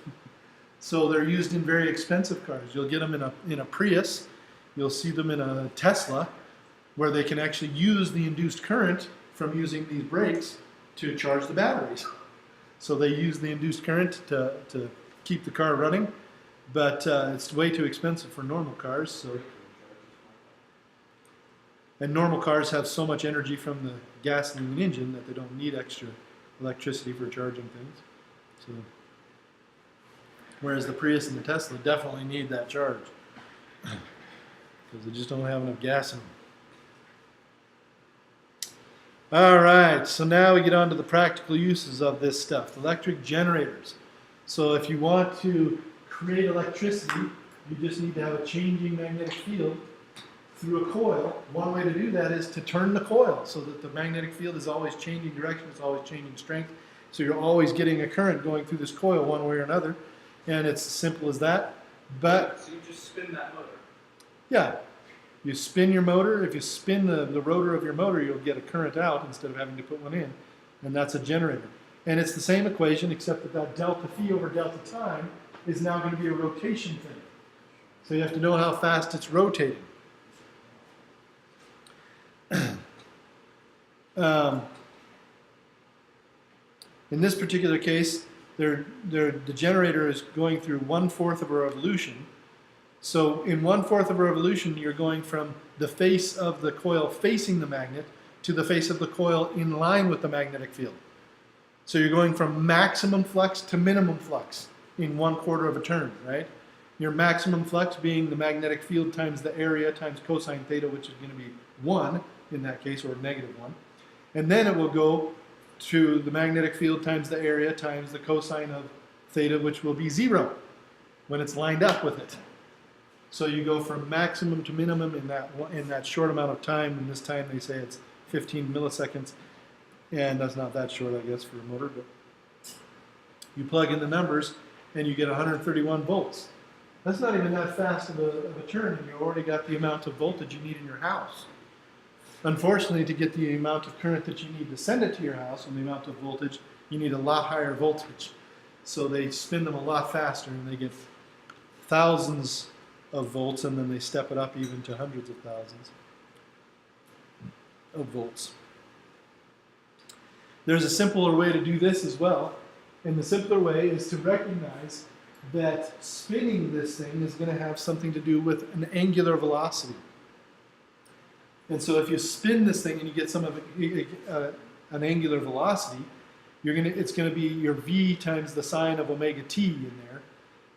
So they're used in very expensive cars. You'll get them in a Prius. You'll see them in a Tesla, where they can actually use the induced current from using these brakes to charge the batteries. So they use the induced current to keep the car running, but it's way too expensive for normal cars. So, and normal cars have so much energy from the gasoline engine that they don't need extra electricity for charging things. So, whereas the Prius and the Tesla definitely need that charge because they just don't have enough gas in them. All right, so now we get on to the practical uses of this stuff, electric generators. So if you want to create electricity, you just need to have a changing magnetic field through a coil. One way to do that is to turn the coil so that the magnetic field is always changing direction, it's always changing strength. So you're always getting a current going through this coil one way or another. And it's as simple as that. But so you just spin that motor. yeah. You spin your motor. If you spin the rotor of your motor, you'll get a current out instead of having to put one in. And that's a generator. And it's the same equation, except that delta phi over delta time is now going to be a rotation thing. So you have to know how fast it's rotating. In this particular case, the generator is going through 1/4 of a revolution. So in 1/4 of a revolution, you're going from the face of the coil facing the magnet to the face of the coil in line with the magnetic field. So you're going from maximum flux to minimum flux in 1/4 of a turn, right? Your maximum flux being the magnetic field times the area times cosine theta, which is going to be 1 in that case, or -1. And then it will go to the magnetic field times the area times the cosine of theta, which will be 0 when it's lined up with it. So you go from maximum to minimum in that short amount of time, and this time they say it's 15 milliseconds, and that's not that short, I guess, for a motor, but you plug in the numbers and you get 131 volts. That's not even that fast of a turn, and you already got the amount of voltage you need in your house. Unfortunately, to get the amount of current that you need to send it to your house and the amount of voltage, you need a lot higher voltage. So they spin them a lot faster, and they get thousands of volts, and then they step it up even to hundreds of thousands of volts. There's a simpler way to do this as well, and the simpler way is to recognize that spinning this thing is going to have something to do with an angular velocity. And so if you spin this thing and you get some of an angular velocity, it's going to be your v times the sine of omega t in there,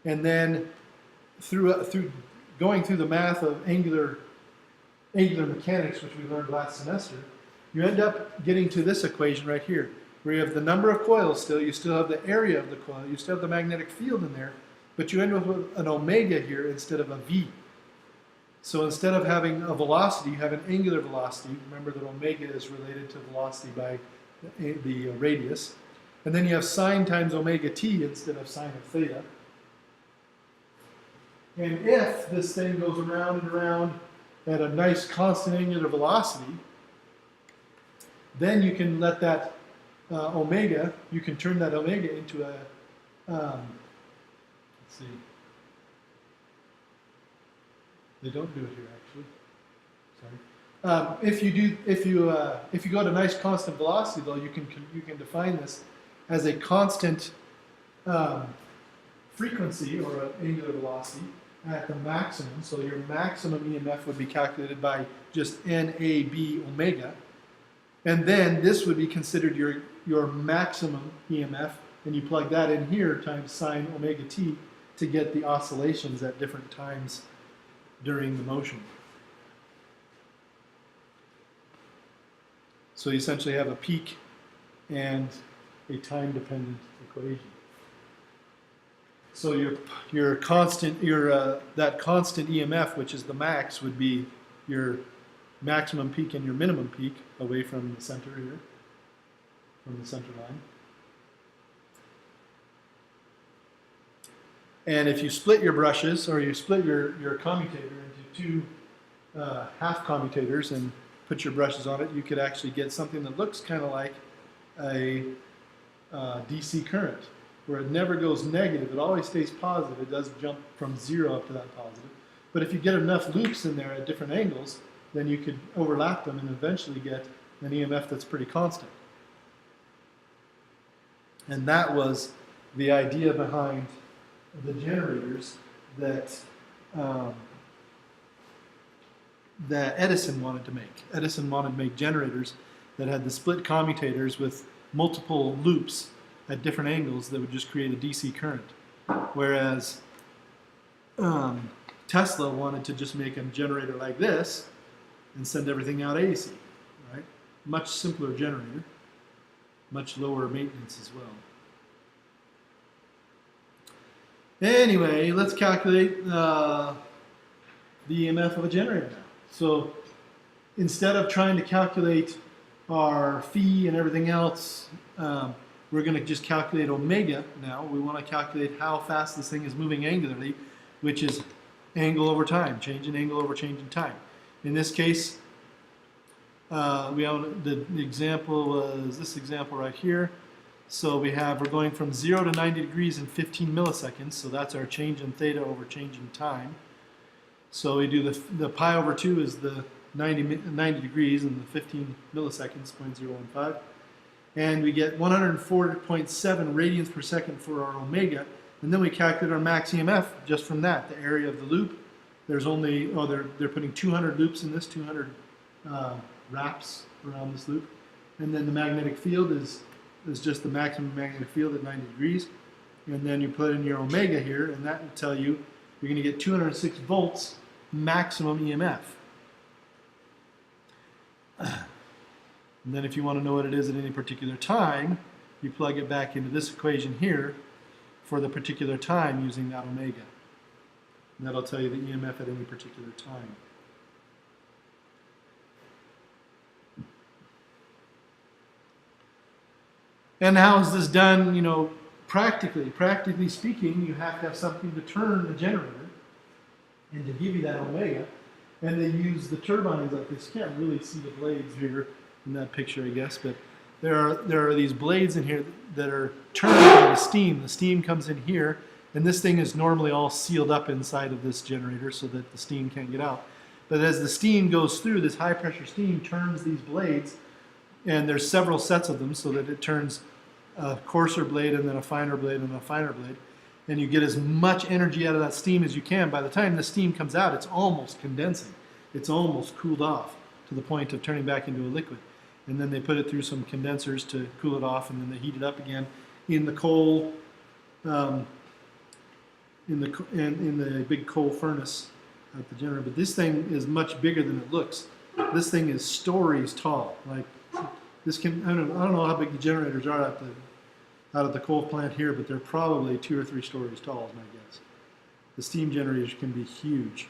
and then through going through the math of angular mechanics, which we learned last semester, you end up getting to this equation right here, where you have the number of coils still, you still have the area of the coil, you still have the magnetic field in there, but you end up with an omega here instead of a v. So instead of having a velocity, you have an angular velocity. Remember that omega is related to velocity by the radius. And then you have sine times omega t instead of sine of theta. And if this thing goes around and around at a nice constant angular velocity, then you can let that omega, you can turn that omega into See, they don't do it here actually. Sorry. If you go to nice constant velocity though, you can define this as a constant frequency or an angular velocity at the maximum. So your maximum EMF would be calculated by just NAB omega. And then this would be considered your maximum EMF, and you plug that in here times sine omega t to get the oscillations at different times during the motion. So you essentially have a peak and a time-dependent equation. So your constant that constant EMF, which is the max, would be your maximum peak and your minimum peak away from the center here, from the center line. And if you split your brushes, or you split your commutator into two half commutators and put your brushes on it, you could actually get something that looks kind of like a DC current, where it never goes negative, it always stays positive. It does jump from 0 up to that positive. But if you get enough loops in there at different angles, then you could overlap them and eventually get an EMF that's pretty constant. And that was the idea behind the generators that that Edison wanted to make. Edison wanted to make generators that had the split commutators with multiple loops at different angles that would just create a DC current. Whereas Tesla wanted to just make a generator like this and send everything out AC, right? Much simpler generator, much lower maintenance as well. Anyway, let's calculate the EMF of a generator now. So instead of trying to calculate our phi and everything else, we're going to just calculate omega now. We want to calculate how fast this thing is moving angularly, which is angle over time, change in angle over change in time. In this case, the example was this example right here. So we're going from 0 to 90 degrees in 15 milliseconds. So that's our change in theta over change in time. So we do the pi over 2 is the 90 degrees, and the 15 milliseconds, 0.015. And we get 104.7 radians per second for our omega. And then we calculate our max EMF just from that, the area of the loop. There's only, they're putting 200 loops in this, 200 wraps around this loop. And then the magnetic field is just the maximum magnetic field at 90 degrees. And then you put in your omega here, and that will tell you you're going to get 206 volts maximum EMF. And then if you want to know what it is at any particular time, you plug it back into this equation here for the particular time using that omega. And that'll tell you the EMF at any particular time. And how is this done, practically? Practically speaking, you have to have something to turn the generator and to give you that omega. And they use the turbines like this. You can't really see the blades here in that picture, I guess, but there are these blades in here that are turned by the steam. The steam comes in here, and this thing is normally all sealed up inside of this generator so that the steam can't get out. But as the steam goes through, this high pressure steam turns these blades, and there's several sets of them so that it turns a coarser blade and then a finer blade and a finer blade. And you get as much energy out of that steam as you can. By the time the steam comes out, it's almost condensing. It's almost cooled off to the point of turning back into a liquid. And then they put it through some condensers to cool it off, and then they heat it up again in the coal, in the big coal furnace at the generator. But this thing is much bigger than it looks. This thing is stories tall. Like this can, I don't know how big the generators are out at the coal plant here, but they're probably 2 or 3 stories tall, is my guess. The steam generators can be huge.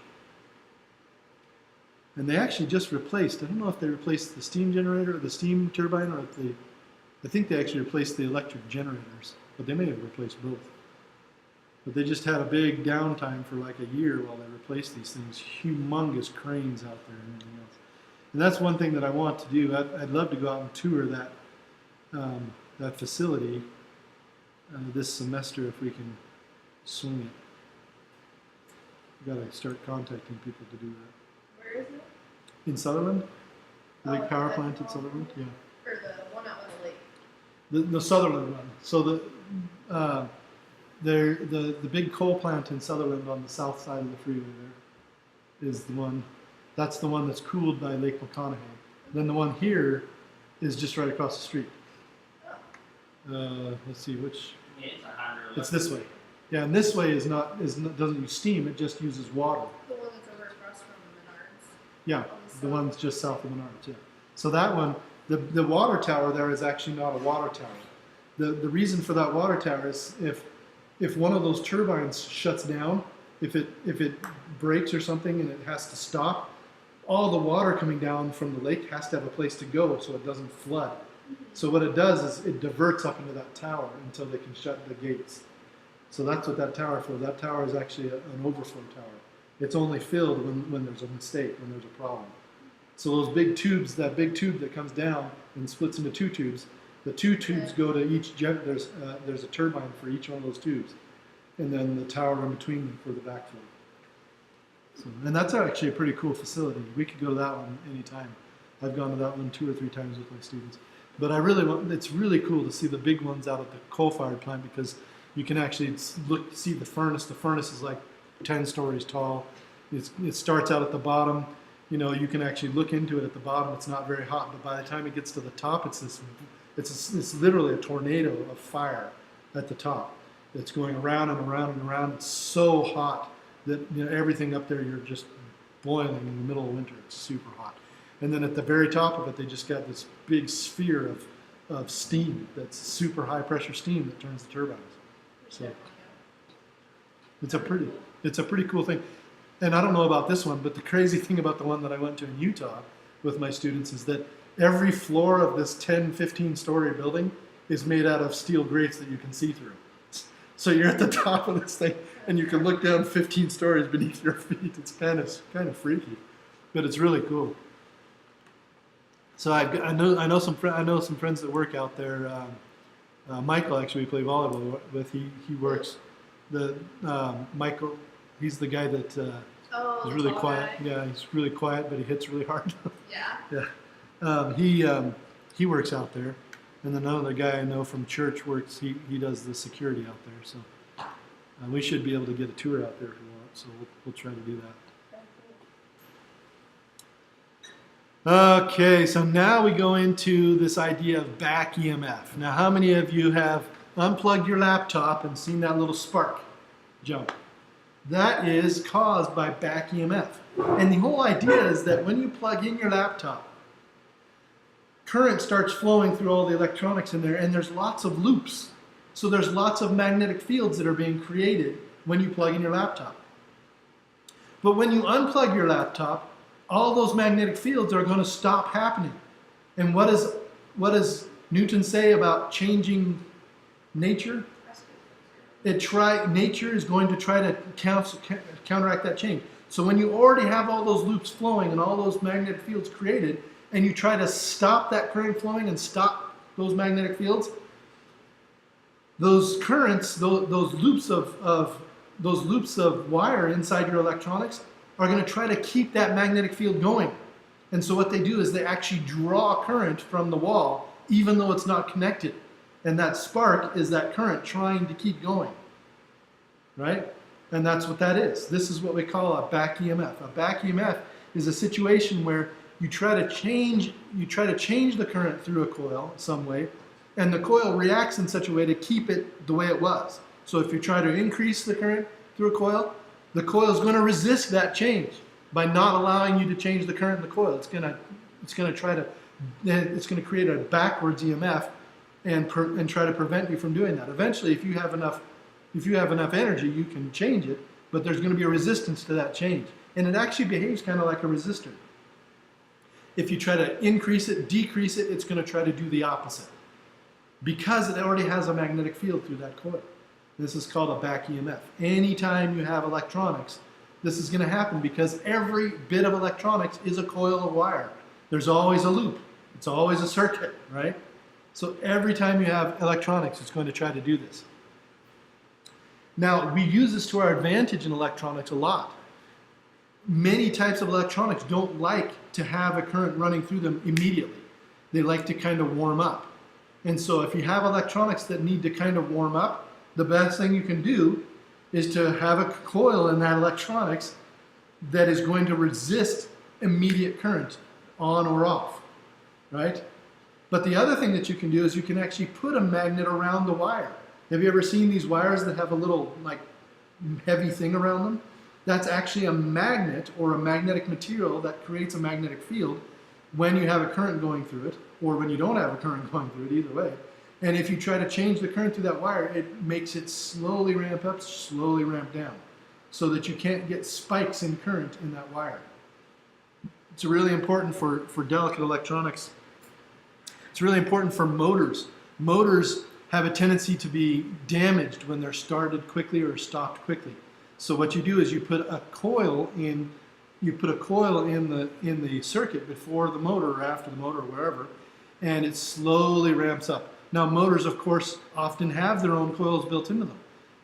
And they actually just replaced, I don't know if they replaced the steam generator or the steam turbine, or if I think they actually replaced the electric generators, but they may have replaced both. But they just had a big downtime for like a year while they replaced these things, humongous cranes out there and everything else. And that's one thing that I want to do. I'd love to go out and tour that facility this semester if we can swing it. Got to start contacting people to do that. Where is it? In Sutherland, the big Oh, power that's plant in all. Sutherland. Yeah, Or the one out by the lake. the Sutherland one. So the big coal plant in Sutherland on the south side of the freeway there is the one. That's the one that's cooled by Lake McConaughey. Then the one here is just right across the street. Let's see which. Yeah, it's a hydroelectric. It's this way. Yeah, and this way doesn't use steam. It just uses water. The one that's over across from Menards. Yeah, the one's just south of Menards. Yeah. So that one, the water tower there is actually not a water tower. The reason for that water tower is if one of those turbines shuts down, if it breaks or something and it has to stop, all the water coming down from the lake has to have a place to go so it doesn't flood. So what it does is it diverts up into that tower until they can shut the gates. So that's what that tower for. That tower is actually an overflow tower. It's only filled when there's a mistake, when there's a problem. So those big tubes, that big tube that comes down and splits into two tubes, the two tubes go to each there's a turbine for each one of those tubes, and then the tower in between them for the backflow. So, and that's actually a pretty cool facility. We could go to that one anytime. I've gone to that one 2 or 3 times with my students. But it's really cool to see the big ones out at the coal-fired plant because you can actually see the furnace. The furnace is like 10 stories tall. It starts out at the bottom. You know, you can actually look into it at the bottom. It's not very hot, but by the time it gets to the top, it's literally a tornado of fire at the top. It's going around and around and around. It's so hot that everything up there you're just boiling in the middle of winter. It's super hot. And then at the very top of it, they just got this big sphere of steam that's super high pressure steam that turns the turbines. So it's a pretty cool thing. And I don't know about this one, but the crazy thing about the one that I went to in Utah with my students is that every floor of this 10, 15-story building is made out of steel grates that you can see through. So you're at the top of this thing, and you can look down 15 stories beneath your feet. It's kind of freaky, but it's really cool. So I know some friends that work out there. Michael, actually, we play volleyball with. He works. Michael, he's the guy that is really quiet. Guy. Yeah, he's really quiet, but he hits really hard. Yeah. Yeah. He works out there, and then another guy I know from church works. He does the security out there. So we should be able to get a tour out there if we want. So we'll try to do that. Okay, so now we go into this idea of back EMF. Now, how many of you have unplugged your laptop and seen that little spark jump? That is caused by back EMF. And the whole idea is that when you plug in your laptop, current starts flowing through all the electronics in there, and there's lots of loops. So there's lots of magnetic fields that are being created when you plug in your laptop. But when you unplug your laptop, all those magnetic fields are going to stop happening. And what does Newton say about changing nature? Nature is going to try to counteract that change. So when you already have all those loops flowing and all those magnetic fields created, and you try to stop that current flowing and stop those magnetic fields, those currents, those loops of wire inside your electronics are going to try to keep that magnetic field going. And so what they do is they actually draw current from the wall, even though it's not connected. And that spark is that current trying to keep going, right? And that's what that is. This is what we call a back EMF. A back EMF is a situation where you try to change the current through a coil some way, and the coil reacts in such a way to keep it the way it was. So if you try to increase the current through a coil, the coil is going to resist that change by not allowing you to change the current in the coil. It's going to create a backwards EMF and try to prevent you from doing that. Eventually, if you have enough energy, you can change it, but there's going to be a resistance to that change, and it actually behaves kind of like a resistor. If you try to increase it, decrease it, it's going to try to do the opposite because it already has a magnetic field through that coil. This is called a back EMF. Anytime you have electronics, this is going to happen because every bit of electronics is a coil of wire. There's always a loop. It's always a circuit, right? So every time you have electronics, it's going to try to do this. Now, we use this to our advantage in electronics a lot many types of electronics don't like to have a current running through them immediately. They like to kind of warm up. And so if you have electronics that need to kind of warm up, the best thing you can do is to have a coil in that electronics that is going to resist immediate current on or off, right? But the other thing that you can do is you can actually put a magnet around the wire. Have you ever seen these wires that have a little like heavy thing around them? That's actually a magnet or a magnetic material that creates a magnetic field when you have a current going through it, or when you don't have a current going through it, either way. And if you try to change the current through that wire, it makes it slowly ramp up, slowly ramp down, so that you can't get spikes in current in that wire. It's really important for delicate electronics. It's really important for motors. Motors have a tendency to be damaged when they're started quickly or stopped quickly. So what you do is you put a coil in the circuit before the motor or after the motor or wherever, and it slowly ramps up. Now motors, of course, often have their own coils built into them.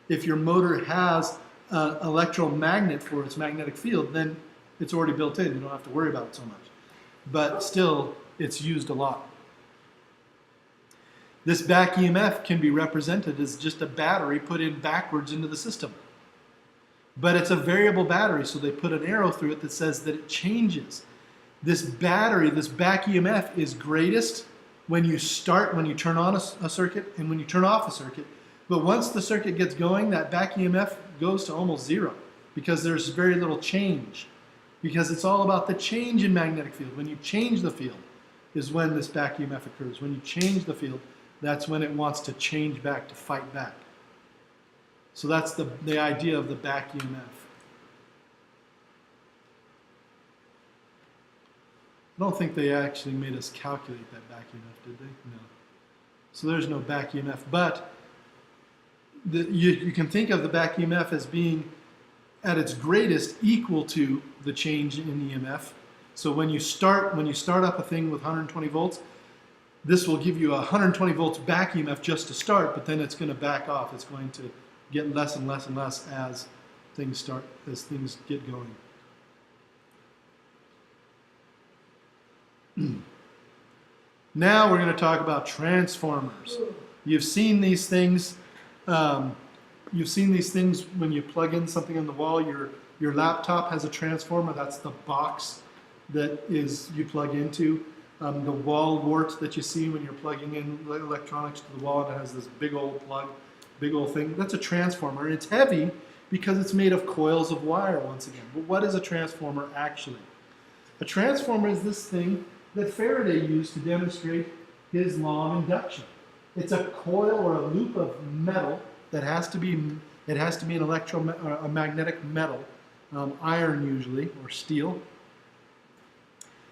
If your motor has an electromagnet for its magnetic field, then it's already built in. You don't have to worry about it so much. But still, it's used a lot. This back EMF can be represented as just a battery put in backwards into the system. But it's a variable battery, so they put an arrow through it that says that it changes. This battery, this back EMF, is greatest when you turn on a circuit and when you turn off a circuit. But once the circuit gets going, that back EMF goes to almost zero because there's very little change. Because it's all about the change in magnetic field. When you change the field is when this back EMF occurs. When you change the field, that's when it wants to change back, to fight back. So that's the idea of the back EMF. I don't think they actually made us calculate that back EMF, did they? No. So there's no back EMF. But you can think of the back EMF as being at its greatest equal to the change in EMF. So when you start up a thing with 120 volts, this will give you a 120 volts back EMF just to start, but then it's going to back off. It's going to get less and less and less as things get going. Now we're going to talk about transformers. You've seen these things. You've seen these things when you plug in something on the wall. Your laptop has a transformer. That's the box that you plug into. The wall wart that you see when you're plugging in electronics to the wall, and it has this big old plug, big old thing. That's a transformer. And it's heavy because it's made of coils of wire once again. But what is a transformer actually? A transformer is this thing that Faraday used to demonstrate his law of induction. It's a coil or a loop of metal that has to be a magnetic metal, iron usually, or steel.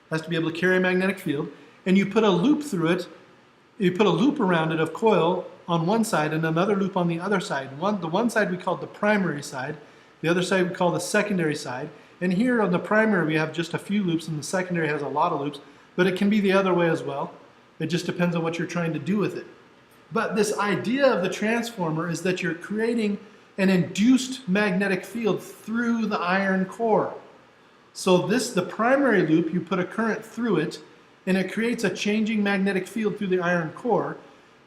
Has to be able to carry a magnetic field, and you put a loop through it. You put a loop around it of coil on one side and another loop on the other side. The one side we call the primary side, the other side we call the secondary side. And here on the primary we have just a few loops, and the secondary has a lot of loops, but it can be the other way as well. It just depends on what you're trying to do with it. But this idea of the transformer is that you're creating an induced magnetic field through the iron core. So the primary loop, you put a current through it, and it creates a changing magnetic field through the iron core,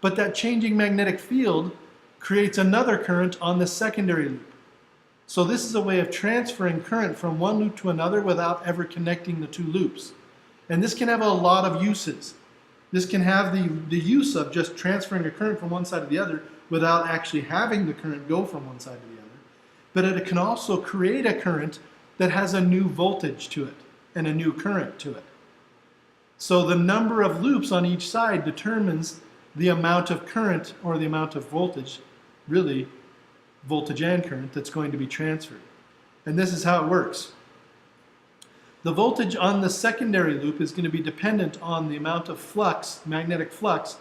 but that changing magnetic field creates another current on the secondary loop. So this is a way of transferring current from one loop to another without ever connecting the two loops. And this can have a lot of uses. This can have the use of just transferring a current from one side to the other without actually having the current go from one side to the other. But it can also create a current that has a new voltage to it and a new current to it. So the number of loops on each side determines the amount of current or the amount of voltage, really voltage and current, that's going to be transferred. And this is how it works. The voltage on the secondary loop is going to be dependent on the amount of flux, magnetic flux,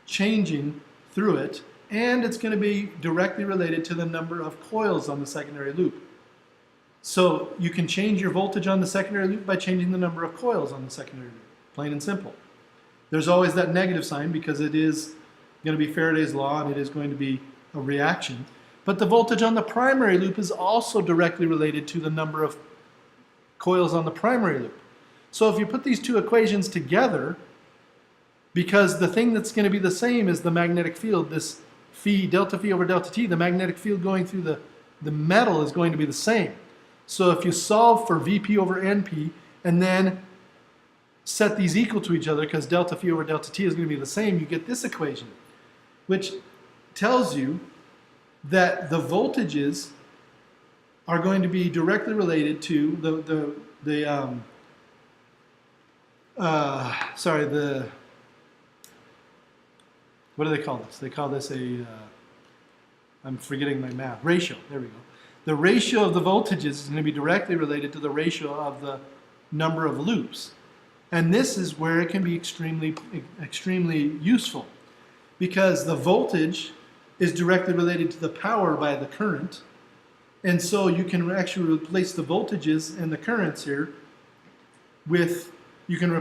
changing through it, and it's going to be directly related to the number of coils on the secondary loop. So you can change your voltage on the secondary loop by changing the number of coils on the secondary loop, plain and simple. There's always that negative sign because it is going to be Faraday's law and it is going to be a reaction. But the voltage on the primary loop is also directly related to the number of coils on the primary loop. So if you put these two equations together, because the thing that's going to be the same is the magnetic field, this delta phi over delta t, the magnetic field going through the metal is going to be the same. So if you solve for Vp over Np and then set these equal to each other, because delta phi over delta t is going to be the same, you get this equation, which tells you that the voltages are going to be directly related to what do they call this? They call this I'm forgetting my math, ratio, there we go. The ratio of the voltages is going to be directly related to the ratio of the number of loops. And this is where it can be extremely useful, because the voltage is directly related to the power by the current. And so you can actually replace the voltages and the currents here with, you can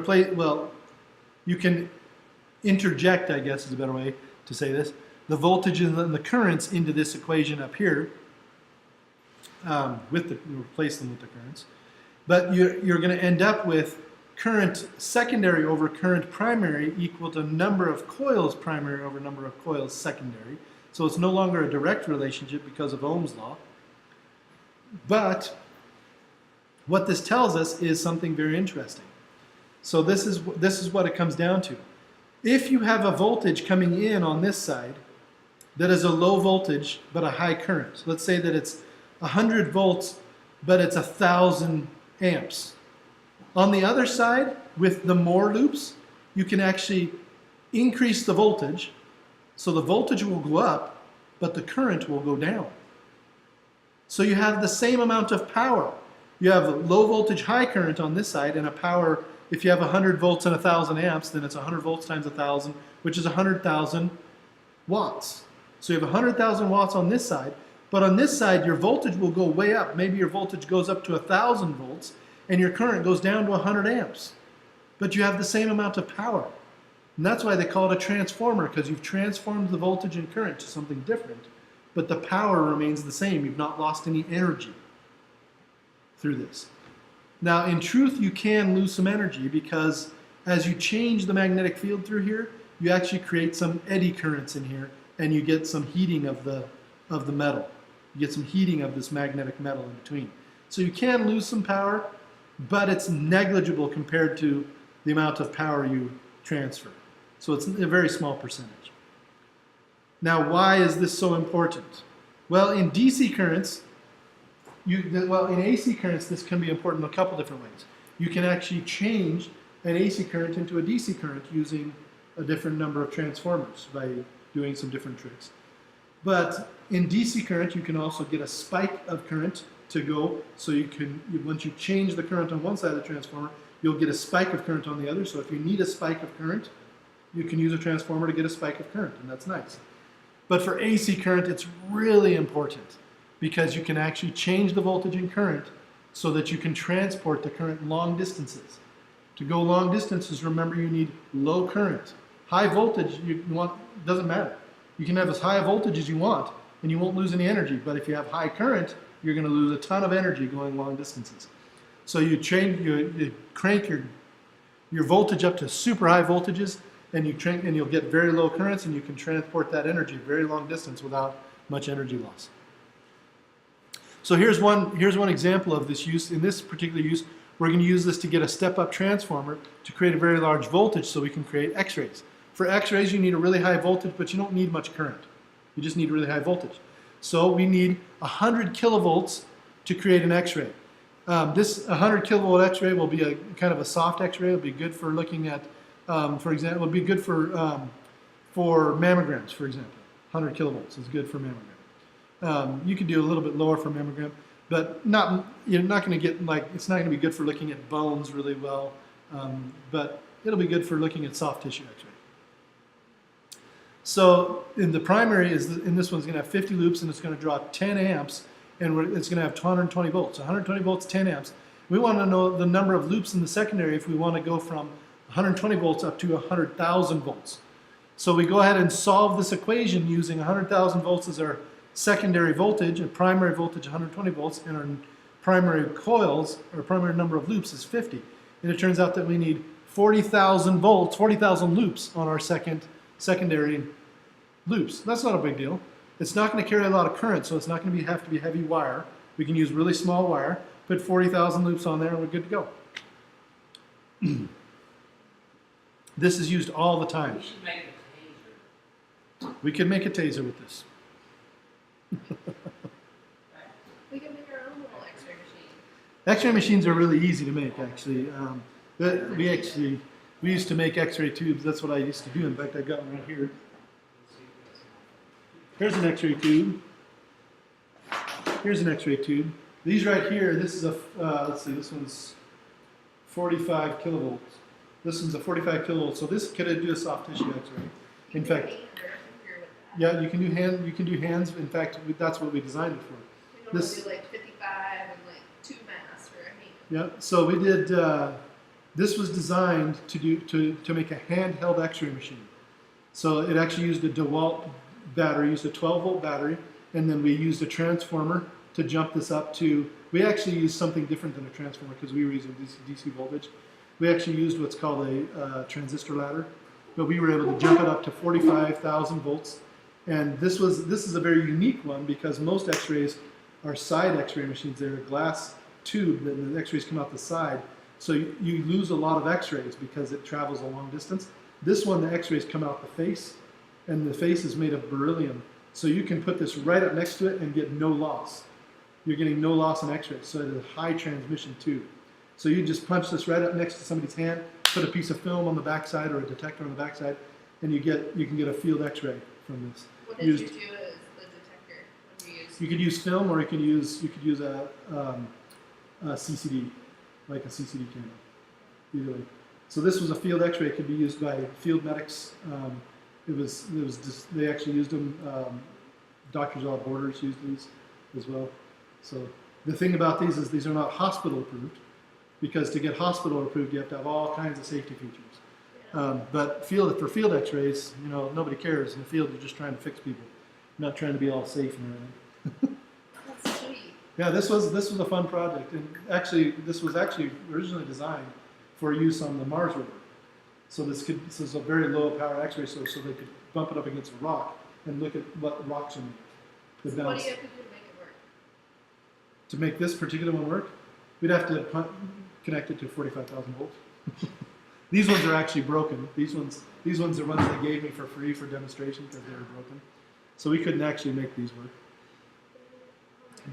interject, I guess is a better way to say this, the voltages and the currents into this equation up here, replace them with the currents. But you're going to end up with current secondary over current primary equal to number of coils primary over number of coils secondary. So it's no longer a direct relationship because of Ohm's law. But what this tells us is something very interesting. So this is what it comes down to. If you have a voltage coming in on this side that is a low voltage but a high current, let's say that it's 100 volts but it's 1,000 amps. On the other side, with the more loops, you can actually increase the voltage, so the voltage will go up, but the current will go down. So you have the same amount of power. You have a low voltage, high current on this side, and a power, if you have 100 volts and 1,000 amps, then it's 100 volts times 1,000, which is 100,000 watts. So you have 100,000 watts on this side, but on this side, your voltage will go way up. Maybe your voltage goes up to 1,000 volts, and your current goes down to 100 amps. But you have the same amount of power. And that's why they call it a transformer, because you've transformed the voltage and current to something different, but the power remains the same. You've not lost any energy through this. Now, in truth, you can lose some energy, because as you change the magnetic field through here, you actually create some eddy currents in here, and you get some heating of the metal. You get some heating of this magnetic metal in between. So you can lose some power, but it's negligible compared to the amount of power you transfer. So it's a very small percentage. Now, why is this so important? Well, in DC currents, in AC currents, this can be important in a couple different ways. You can actually change an AC current into a DC current using a different number of transformers by doing some different tricks. But in DC current, you can also get a spike of current to go, so you can, once you change the current on one side of the transformer, you'll get a spike of current on the other. So if you need a spike of current, you can use a transformer to get a spike of current, and that's nice. But for AC current, it's really important, because you can actually change the voltage and current so that you can transport the current long distances. To go long distances, remember, you need low current. High voltage, doesn't matter. You can have as high a voltage as you want, and you won't lose any energy. But if you have high current, you're going to lose a ton of energy going long distances. So you crank your voltage up to super high voltages, and you'll get very low currents, and you can transport that energy very long distance without much energy loss. So here's one example of this use. In this particular use, we're going to use this to get a step-up transformer to create a very large voltage so we can create X-rays. For X-rays, you need a really high voltage, but you don't need much current. You just need really high voltage. So we need 100 kilovolts to create an X-ray. This 100 kilovolt X-ray will be a kind of a soft X-ray. It'll be good for looking at, for example, it'll be good for mammograms, for example. 100 kilovolts is good for mammogram. You could do a little bit lower for mammogram, but you're not going to get, it's not going to be good for looking at bones really well, but it'll be good for looking at soft tissue X-ray. So in the primary, in this one's going to have 50 loops, and it's going to draw 10 amps, and it's going to have 120 volts. 120 volts, 10 amps. We want to know the number of loops in the secondary if we want to go from 120 volts up to 100,000 volts. So we go ahead and solve this equation using 100,000 volts as our secondary voltage, and primary voltage 120 volts, and our primary coils, or primary number of loops is 50. And it turns out that we need 40,000 volts, 40,000 loops on our secondary loops. That's not a big deal. It's not going to carry a lot of current, so it's not going to have to be heavy wire. We can use really small wire, put 40,000 loops on there, and we're good to go. This is used all the time. We should make a taser. We could make a taser with this. We can make our own little X-ray machine. X-ray machines are really easy to make, actually. We used to make X-ray tubes. That's what I used to do. In fact, I got one right here. Here's an X-ray tube. Here's an X-ray tube. These right here, this is a, let's see, this one's 45 kilovolts. This one's a 45 kilovolts. So this could do a soft tissue X-ray. In fact, yeah, you can do hands. In fact, that's what we designed it for. We normally do like 55 and like 2 mass for a hand. Yeah, so we did, this was designed to make a handheld X-ray machine. So it actually used a DeWalt battery, used a 12-volt battery, and then we used a transformer to jump this up to, we actually used something different than a transformer because we were using DC voltage. We actually used what's called a transistor ladder, but we were able to jump it up to 45,000 volts. And this is a very unique one because most X-rays are side X-ray machines. They're a glass tube, and the X-rays come out the side. So you lose a lot of X-rays because it travels a long distance. This one, the X-rays come out the face, and the face is made of beryllium. So you can put this right up next to it and get no loss. You're getting no loss in X-rays. So it's a high transmission tube. So you just punch this right up next to somebody's hand, put a piece of film on the backside or a detector on the backside, and you can get a field X-ray from this. What did you do as the detector when you used? You could use film, or you could use a CCD, like a CCD camera. Either way. So this was a field X-ray. It could be used by field medics. They actually used them. Doctors Without Borders used these as well. So the thing about these is these are not hospital approved, because to get hospital approved you have to have all kinds of safety features. But for field X-rays, nobody cares. In the field, you're just trying to fix people, not trying to be all safe and everything. That's sweet. Yeah, this was a fun project, and actually, this was actually originally designed for use on the Mars rover. So this is a very low power X-ray source, so they could bump it up against a rock and look at what rocks are made. So what do you have to do to make it work? To make this particular one work, we'd have to connect it to 45,000 volts. These ones are actually broken. These ones are ones they gave me for free for demonstration because they were broken. So we couldn't actually make these work.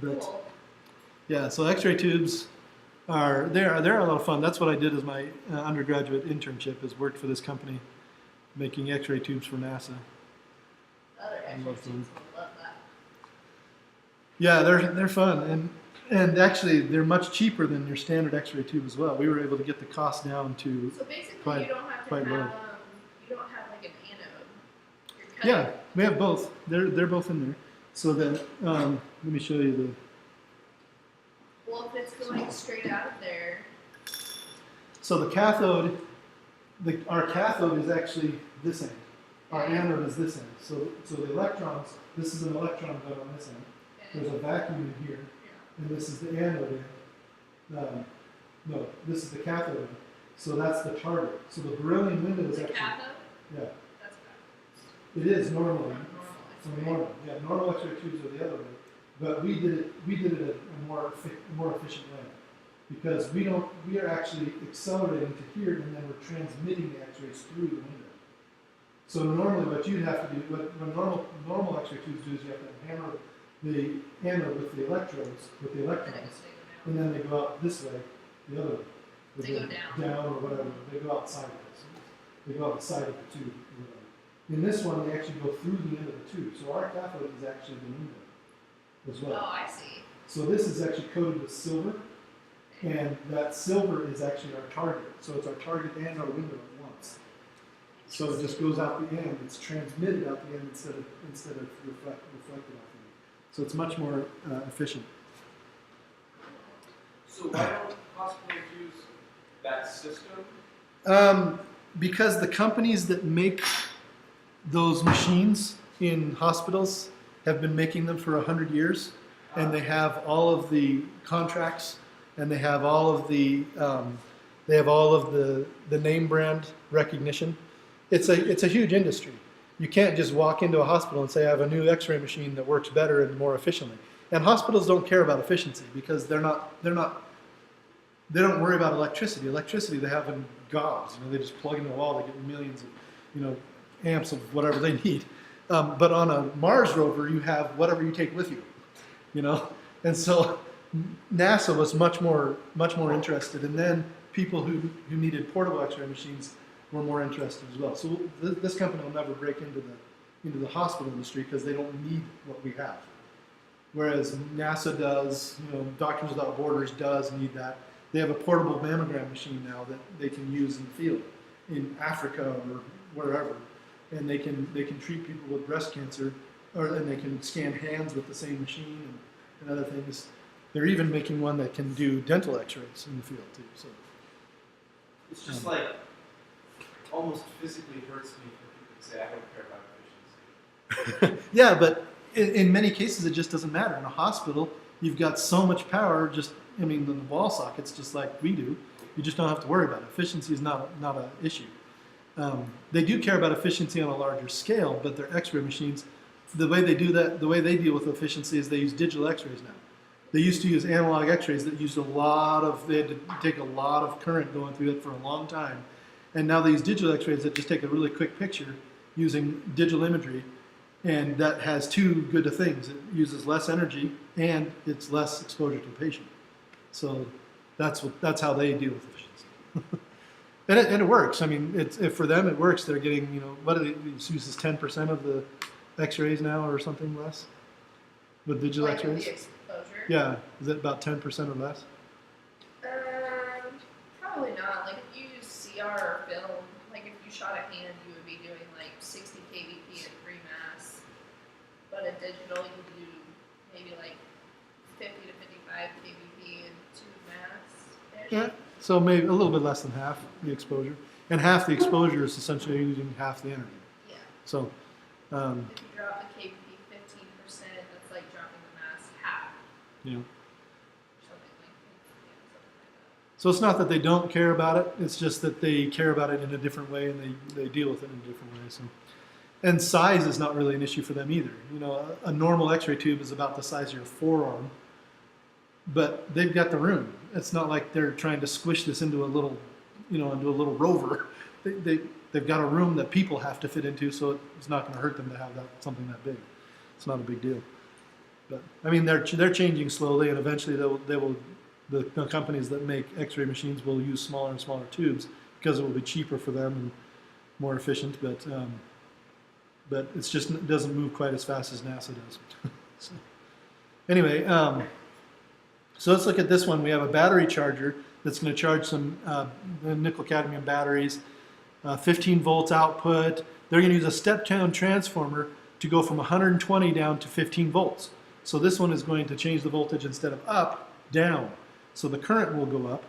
But Cool. yeah, so X-ray tubes they're a lot of fun. That's what I did as my undergraduate internship, is worked for this company making X-ray tubes for NASA. Other X-ray love them. students will love that. Yeah, they're fun, and actually they're much cheaper than your standard X-ray tube as well. We were able to get the cost down to So basically, Quite- you don't have to quite have low. you don't have like an anode. You're cutting. yeah. We have both. They're both in there. So then let me show you the. Well, if it's going straight out of there, So the cathode, our cathode is actually this end. Our anode is this end. So the electrons. This is an electron gun on this end. There's a vacuum in here, and this is the anode end. No, this is the cathode end. So that's the target. So the beryllium window is the actually cathode, yeah. that's It is normally. normal. So normal, yeah, normal X-ray tubes are the other way, but we did it a more efficient way, because we are actually accelerating to here, and then we're transmitting the X-rays through the window. So normally, what you'd have to do, what normal X-ray tubes do, is you have to hammer the anode with the electrodes, with the And electrons, it goes and then they go out this way, the other way. They go down. Down or whatever. They go outside of this. They go outside of the tube. Or whatever. In this one, they actually go through the end of the tube. So our cathode is actually the window as Oh, well. I see. So this is actually coated with silver, and that silver is actually our target. So it's our target and our window at once. So it just goes out the end. It's transmitted out the end instead of reflected off the end. So it's much more efficient. So why don't hospitals use that system? Because the companies that make those machines in hospitals have been making them for 100 years, and they have all of the contracts, and they have all of the the name brand recognition. It's a huge industry. You can't just walk into a hospital and say I have a new X-ray machine that works better and more efficiently. And hospitals don't care about efficiency because they don't worry about electricity. Electricity they have in gobs. They just plug into a wall. They get millions of amps of whatever they need. But on a Mars rover, you have whatever you take with you. And so NASA was much more interested, and then people who needed portable X-ray machines were more interested as well. So this company will never break into the hospital industry because they don't need what we have. Whereas NASA does, Doctors Without Borders does need that. They have a portable mammogram machine now that they can use in the field, in Africa or wherever, and they can treat people with breast cancer, and they can scan hands with the same machine and other things. They're even making one that can do dental X-rays in the field too. So It's just like almost physically hurts me when people say I don't care about efficiency. yeah, but in many cases it just doesn't matter. In a hospital, you've got so much power. The wall sockets, just like we do. You just don't have to worry about it. Efficiency is not an issue. They do care about efficiency on a larger scale, but their X-ray machines, the way they do that, the way they deal with efficiency is they use digital X-rays now. They used to use analog X-rays that used they had to take a lot of current going through it for a long time. And now they use digital X-rays that just take a really quick picture using digital imagery. And that has two good things. It uses less energy and it's less exposure to the patient. So that's how they deal with efficiency. and it works. For them it works. They're getting, it uses 10% of the X-rays now or something less with digital Like X-rays. the exposure. Yeah, is it about 10% or less? Probably not. Like if you use CR or film, like if you shot a hand, you would be doing like 60 kVp and 3 mass. But a digital, you do maybe like 50 to 55 kVp and 2 mass. Yeah. So maybe a little bit less than half the exposure, and half the exposure is essentially using half the energy. Yeah. So. If you drop the kVp 15%, that's like dropping the mass half. Yeah. Something like that. So it's not that they don't care about it, it's just that they care about it in a different way and they deal with it in a different way. So, and size is not really an issue for them either. A normal X-ray tube is about the size of your forearm, but they've got the room. It's not like they're trying to squish this into a little rover. They've got a room that people have to fit into, so it's not going to hurt them to have something that big. It's not a big deal. But they're changing slowly, and eventually the companies that make X-ray machines will use smaller and smaller tubes because it will be cheaper for them and more efficient. But it doesn't move quite as fast as NASA does. So, anyway, so let's look at this one. We have a battery charger that's going to charge some nickel cadmium batteries, 15 volts output. They're going to use a step-down transformer to go from 120 down to 15 volts. So this one is going to change the voltage instead of up, down. So the current will go up.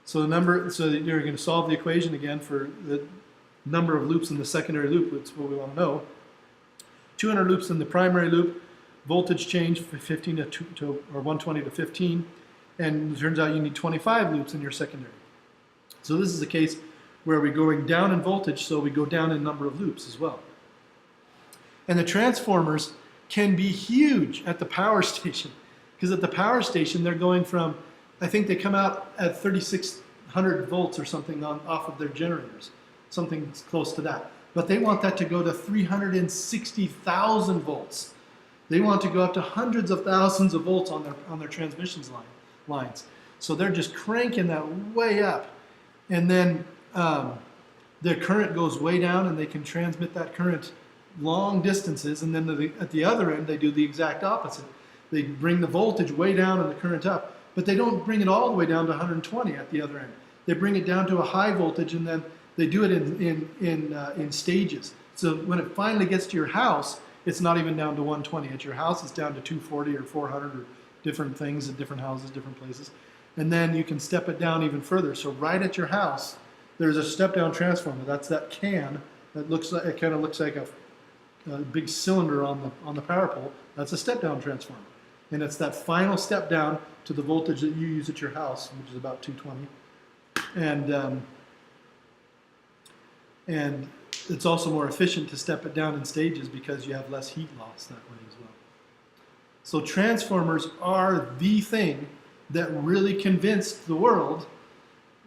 So you're going to solve the equation again for the number of loops in the secondary loop. That's what we want to know. 200 loops in the primary loop, voltage change from 15 to 120 to 15, and it turns out you need 25 loops in your secondary. So this is a case where we're going down in voltage, so we go down in number of loops as well. And the transformers can be huge at the power station, because at the power station they're going from, I think they come out at 3,600 volts or something off of their generators, something close to that. But they want that to go to 360,000 volts. They want to go up to hundreds of thousands of volts on their transmissions lines. So they're just cranking that way up, and then their current goes way down, and they can transmit that current long distances. And then at the other end, they do the exact opposite. They bring the voltage way down and the current up, but they don't bring it all the way down to 120 at the other end. They bring it down to a high voltage, and then they do it in stages. So when it finally gets to your house, it's not even down to 120. At your house, it's down to 240 or 400 or different things at different houses, different places. And then you can step it down even further. So right at your house, there's a step-down transformer. That's that can that it kind of looks like a big cylinder on the power pole. That's a step-down transformer. And it's that final step down to the voltage that you use at your house, which is about 220. And it's also more efficient to step it down in stages because you have less heat loss that way as well. So transformers are the thing that really convinced the world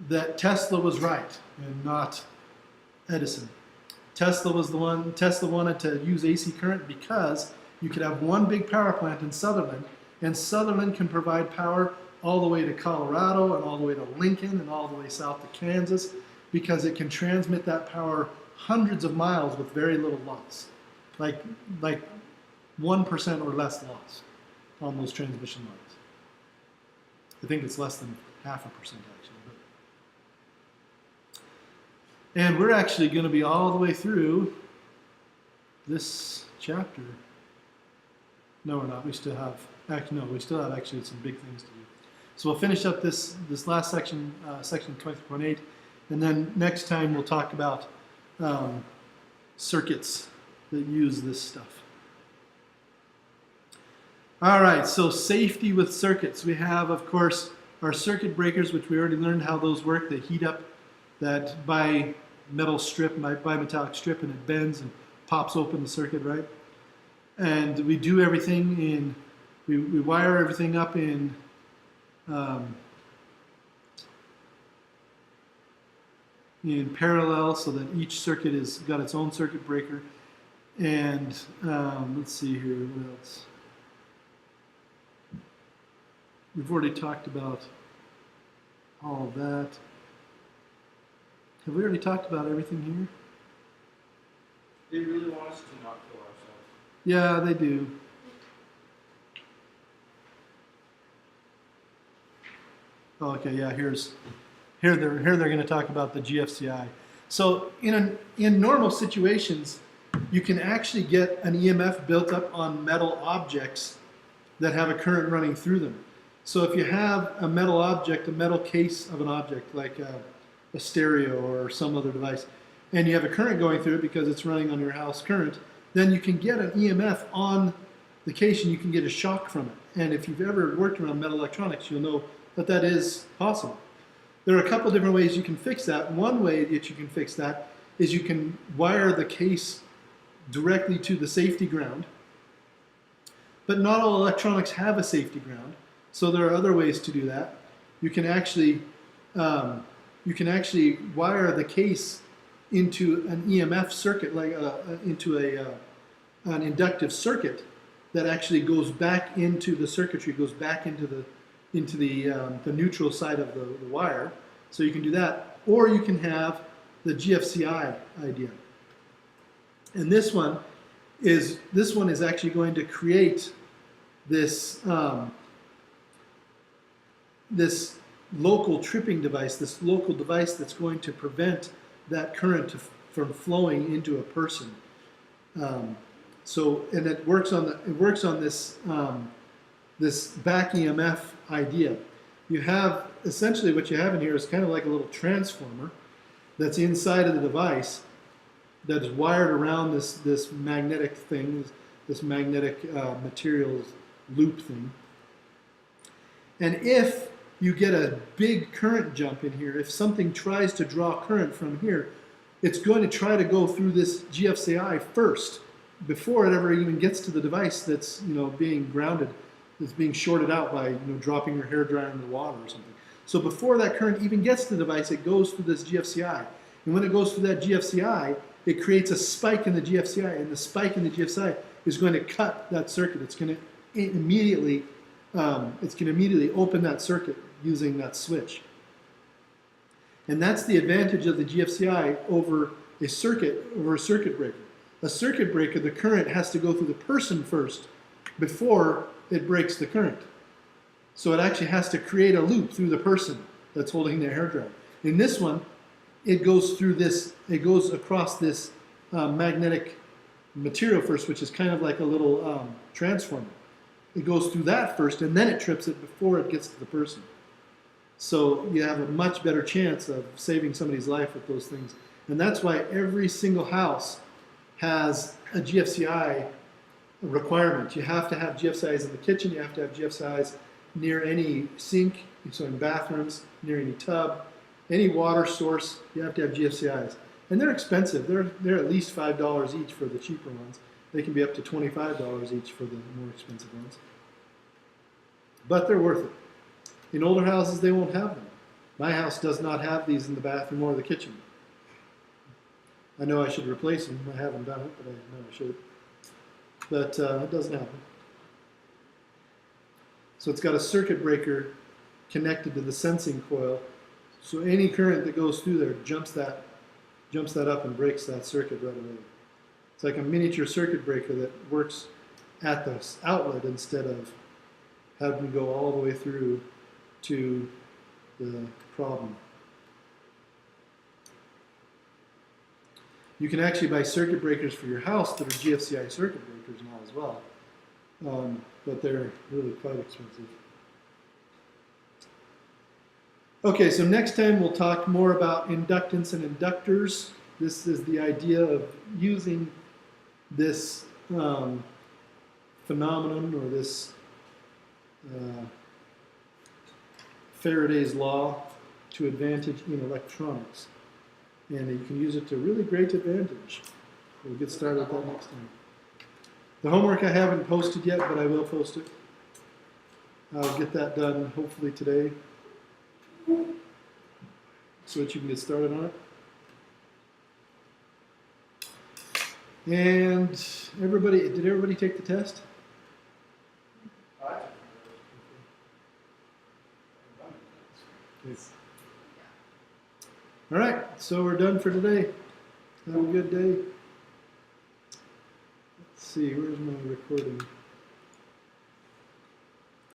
that Tesla was right and not Edison. Tesla wanted to use AC current because you could have one big power plant in Sutherland, and Sutherland can provide power all the way to Colorado and all the way to Lincoln and all the way south to Kansas, because it can transmit that power hundreds of miles with very little loss, like 1% or less loss on those transmission lines. I think it's less than 0.5% actually. And we're actually going to be all the way through this chapter. No, we're not. We still have actually some big things to do. So we'll finish up this last section, section 20.8, and then next time we'll talk about circuits that use this stuff. All right, so safety with circuits. We have, of course, our circuit breakers, which we already learned how those work. They heat up that bimetallic strip, and it bends and pops open the circuit, right? And we do everything in, we wire everything up in parallel so that each circuit has got its own circuit breaker. And let's see here, what else? We've already talked about all of that. Have we already talked about everything here? They really want us to not kill ourselves. Yeah, they do. Oh, okay, yeah, here they're going to talk about the GFCI. So in normal situations, you can actually get an EMF built up on metal objects that have a current running through them. So if you have a metal object, a metal case of an object, like a stereo or some other device, and you have a current going through it because it's running on your house current, then you can get an EMF on the case and you can get a shock from it. And if you've ever worked around metal electronics, you'll know that that is possible. There are a couple different ways you can fix that. One way that you can fix that is you can wire the case directly to the safety ground. But not all electronics have a safety ground, so there are other ways to do that. You can actually wire the case into an EMF circuit, like into an inductive circuit that actually goes back into the circuitry, goes back into the neutral side of the wire. So you can do that, or you can have the GFCI idea. And this one is actually going to create this this local tripping device, this local device that's going to prevent that current from flowing into a person. And it works on this this back EMF idea. You have essentially what you have in here is kind of like a little transformer that's inside of the device that is wired around this magnetic thing, this magnetic materials loop thing. And if you get a big current jump in here, if something tries to draw current from here, it's going to try to go through this GFCI first before it ever even gets to the device that's being grounded, that's being shorted out by dropping your hairdryer in the water or something. So before that current even gets to the device, it goes through this GFCI. And when it goes through that GFCI, it creates a spike in the GFCI, and the spike in the GFCI is going to cut that circuit. It's going to immediately open that circuit using that switch. And that's the advantage of the GFCI over a circuit breaker. A circuit breaker, the current has to go through the person first before it breaks the current. So it actually has to create a loop through the person that's holding their hairdryer. In this one, it goes through this, it goes across this magnetic material first, which is kind of like a little transformer. It goes through that first, and then it trips it before it gets to the person. So you have a much better chance of saving somebody's life with those things. And that's why every single house has a GFCI requirement. You have to have GFCIs in the kitchen. You have to have GFCIs near any sink, so in bathrooms, near any tub, any water source. You have to have GFCIs, and they're expensive. They're at least $5 each for the cheaper ones. They can be up to $25 each for the more expensive ones. But they're worth it. In older houses, they won't have them. My house does not have these in the bathroom or the kitchen. I know I should replace them. I haven't done it, but I know I should. But it doesn't happen. So it's got a circuit breaker connected to the sensing coil. So any current that goes through there jumps that up and breaks that circuit right away. It's like a miniature circuit breaker that works at the outlet instead of having to go all the way through to the problem. You can actually buy circuit breakers for your house that are GFCI circuit breakers now as well, but they're really quite expensive. Okay, so next time we'll talk more about inductance and inductors. This is the idea of using this phenomenon or this Faraday's law to advantage in electronics. And you can use it to really great advantage. We'll get started with that next time. The homework I haven't posted yet, but I will post it. I'll get that done hopefully today so that you can get started on it. And did everybody take the test? Yes. All right, so we're done for today. Have a good day. Let's see, where's my recording?